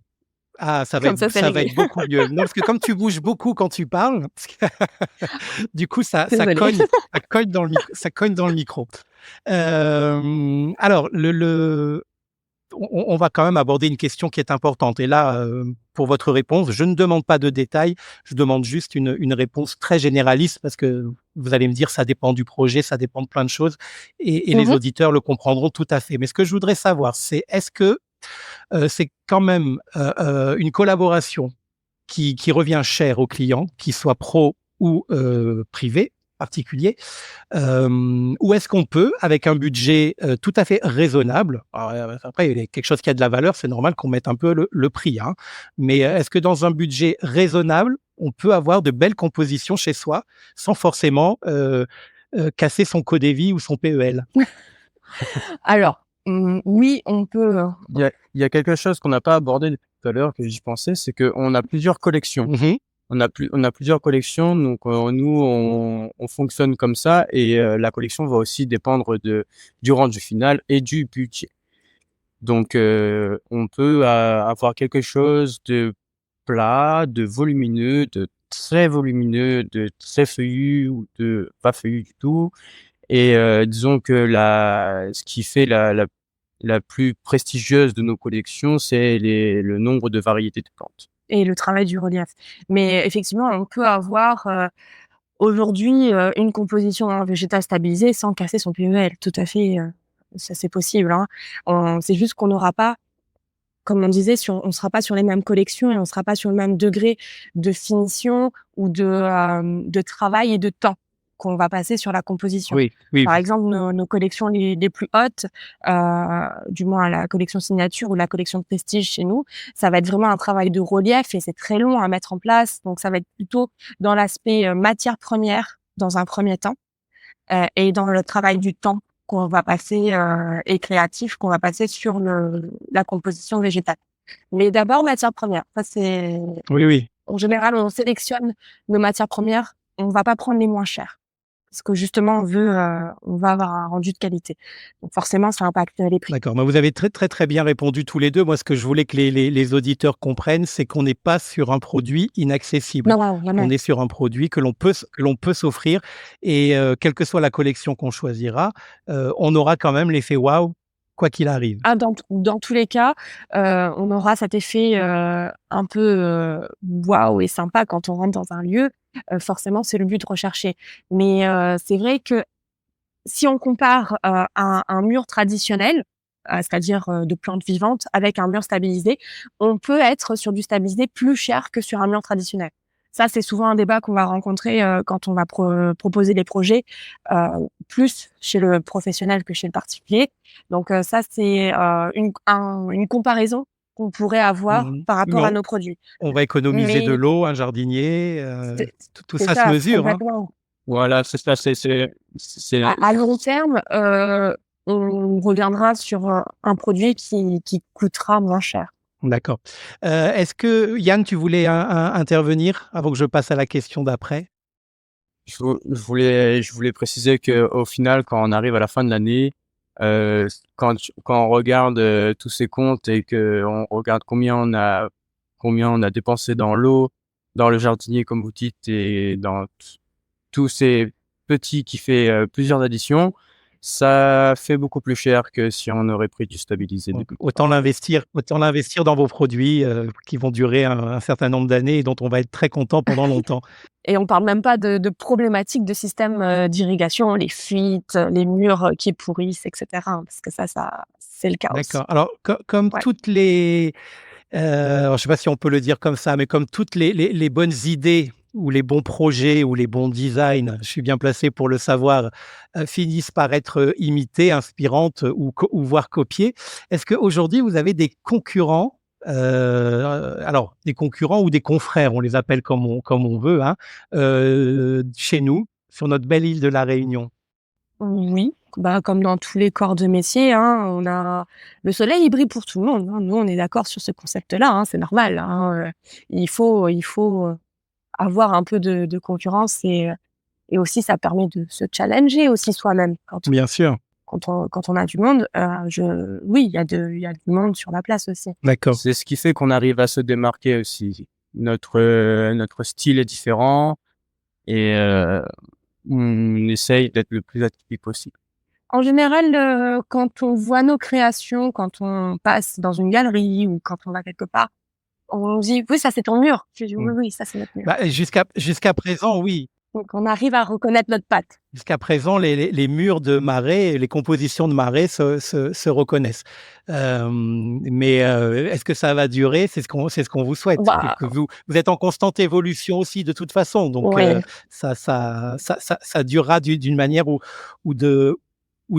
Ah, Comme ça, c'est ça va réglé. être beaucoup mieux. Non, parce que comme tu bouges beaucoup quand tu parles, du coup, Désolée. ça cogne dans le micro, ça cogne dans le micro. Alors, on va quand même aborder une question qui est importante. Et là, pour votre réponse, je ne demande pas de détails, je demande juste une réponse très généraliste parce que vous allez me dire ça dépend du projet, ça dépend de plein de choses et les Mmh. auditeurs le comprendront tout à fait. Mais ce que je voudrais savoir, c'est est-ce que c'est quand même une collaboration qui revient cher aux clients, qu'ils soient pro ou privés, particuliers, ou est-ce qu'on peut, avec un budget tout à fait raisonnable, alors, après, il y a quelque chose qui a de la valeur, c'est normal qu'on mette un peu le prix, hein, mais est-ce que dans un budget raisonnable, on peut avoir de belles compositions chez soi sans forcément casser son codévi ou son PEL? Alors, oui, on peut, Il y a quelque chose qu'on n'a pas abordé depuis tout à l'heure, que j'y pensais, c'est qu'on a plusieurs collections. Mmh. On a plusieurs collections, donc nous, on fonctionne comme ça et la collection va aussi dépendre du rendu final et du budget. Donc on peut avoir quelque chose de plat, de volumineux, de très volumineux, de très feuillu ou de pas feuillu du tout et disons que ce qui fait la plus prestigieuse de nos collections, c'est le nombre de variétés de plantes. et le travail du relief. Mais effectivement, on peut avoir, aujourd'hui, une composition en végétal stabilisé sans casser son PEL. Tout à fait, ça c'est possible, hein. C'est juste qu'on n'aura pas, comme on disait, on sera pas sur les mêmes collections et on sera pas sur le même degré de finition ou de travail et de temps qu'on va passer sur la composition. Oui, oui. Par exemple, nos collections les plus hautes, du moins la collection signature ou la collection de prestige chez nous, ça va être vraiment un travail de relief et c'est très long à mettre en place. Donc ça va être plutôt dans l'aspect, matière première dans un premier temps, et dans le travail du temps qu'on va passer, et créatif qu'on va passer sur la composition végétale. Mais d'abord matière première. Ça c'est Oui, oui. en général, on sélectionne nos matières premières, on va pas prendre les moins chères. Parce que justement on va avoir un rendu de qualité. Donc forcément, ça impacte les prix. D'accord, bah, vous avez très, très, très bien répondu tous les 2. Moi, ce que je voulais que les auditeurs comprennent, c'est qu'on n'est pas sur un produit inaccessible. Non, non, On jamais. est sur un produit que l'on peut s'offrir et quelle que soit la collection qu'on choisira, on aura quand même l'effet waouh, quoi qu'il arrive. Ah, dans tous les cas, on aura cet effet, un peu, waouh et sympa quand on rentre dans un lieu. Forcément, c'est le but recherché. Mais, c'est vrai que si on compare, un mur traditionnel, c'est-à-dire, de plantes vivantes avec un mur stabilisé, on peut être sur du stabilisé plus cher que sur un mur traditionnel. Ça, c'est souvent un débat qu'on va rencontrer, quand on va proposer des projets, plus chez le professionnel que chez le particulier. Donc, ça, c'est, une comparaison qu'on pourrait avoir Mmh. par Mais rapport à nos produits. on va économiser de Mais l'eau, un jardinier, c'est tout c'est ça se ça, mesure, hein. complètement. Voilà, c'est ça, c'est À long terme, on reviendra sur, un produit qui coûtera moins cher. D'accord. Est-ce que Yann, tu voulais intervenir avant que je passe à la question d'après? je voulais préciser qu'au final, quand on arrive à la fin de l'année, quand on regarde, tous ces comptes et qu'on regarde combien on a dépensé dans l'eau, dans le jardinier comme vous dites et dans tous ces petits qui fait, plusieurs additions, ça fait beaucoup plus cher que si on aurait pris du stabilisé Donc depuis le autant départ. l'investir dans vos produits, qui vont durer un certain nombre d'années et dont on va être très content pendant longtemps. Et on parle même pas de problématiques de système, d'irrigation, les fuites, les murs, qui pourrissent et cetera, hein, parce que ça c'est le cas aussi. D'accord. Alors comme Ouais. toutes les, alors je sais pas si on peut le dire comme ça, mais comme toutes les bonnes idées ou les bons projets ou les bons designs, je suis bien placé pour le savoir, finissent par être, imités, inspirantes ou voire copiées. Est-ce qu'aujourd'hui vous avez des concurrents, alors des concurrents ou des confrères, on les appelle comme on veut, hein, chez nous, sur notre belle île de la Réunion? Oui, bah, comme dans tous les corps de métier, hein, on a le soleil, il brille pour tout le monde, hein. Nous, on est d'accord sur ce concept-là, hein, c'est normal, hein, il faut avoir un peu de concurrence et aussi ça permet de se challenger aussi soi-même quand Bien sûr. quand on a du monde, oui, il y a du monde sur la place aussi. D'accord. C'est ce qui fait qu'on arrive à se démarquer aussi. Notre style est différent et on essaye d'être le plus atypique possible. En général, quand on voit nos créations, quand on passe dans une galerie ou quand on va quelque part, on dit: «Oui, ça c'est ton mur». Je dis: «Oui, oui, ça c'est notre mur». Bah, jusqu'à présent, oui. Donc on arrive à reconnaître notre patte. Jusqu'à présent, les murs de Marais, les compositions de Marais se reconnaissent. Mais est-ce que ça va durer? C'est ce qu'on vous souhaite. Bah, Que vous êtes en constante évolution aussi de toute façon, donc ouais. ça durera d'une manière ou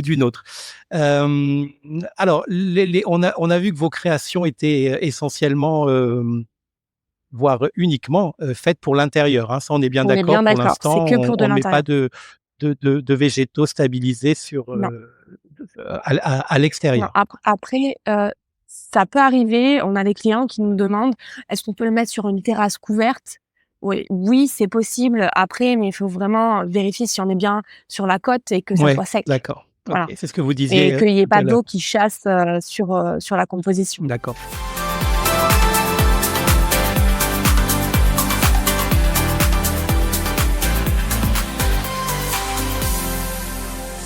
d'une autre. Alors, on a vu que vos créations étaient essentiellement, voire uniquement, faites pour l'intérieur, hein. Ça, on est bien On est d'accord bien pour d'accord, c'est l'instant, que pour de on ne met pas l'intérieur. de végétaux stabilisés sur, Non, à non. l'extérieur. Après, ça peut arriver, on a des clients qui nous demandent: «Est-ce qu'on peut le mettre sur une terrasse couverte?» Oui, c'est possible après, mais il faut vraiment vérifier si on est bien sur la côte et que ça Ouais, soit sec. d'accord. OK, Voilà, c'est ce que vous et disiez, qu'il y ait tout à pas l'heure. d'eau qui chasse, sur la composition. D'accord.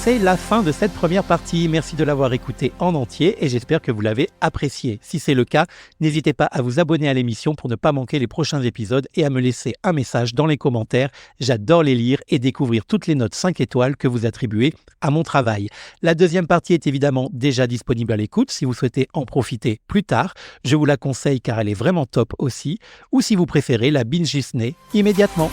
C'est la fin de cette première partie. Merci de l'avoir écoutée en entier et j'espère que vous l'avez appréciée. Si c'est le cas, n'hésitez pas à vous abonner à l'émission pour ne pas manquer les prochains épisodes et à me laisser un message dans les commentaires. J'adore les lire et découvrir toutes les notes 5 étoiles que vous attribuez à mon travail. La deuxième partie est évidemment déjà disponible à l'écoute si vous souhaitez en profiter plus tard. Je vous la conseille car elle est vraiment top aussi. Ou si vous préférez, la binge Disney immédiatement.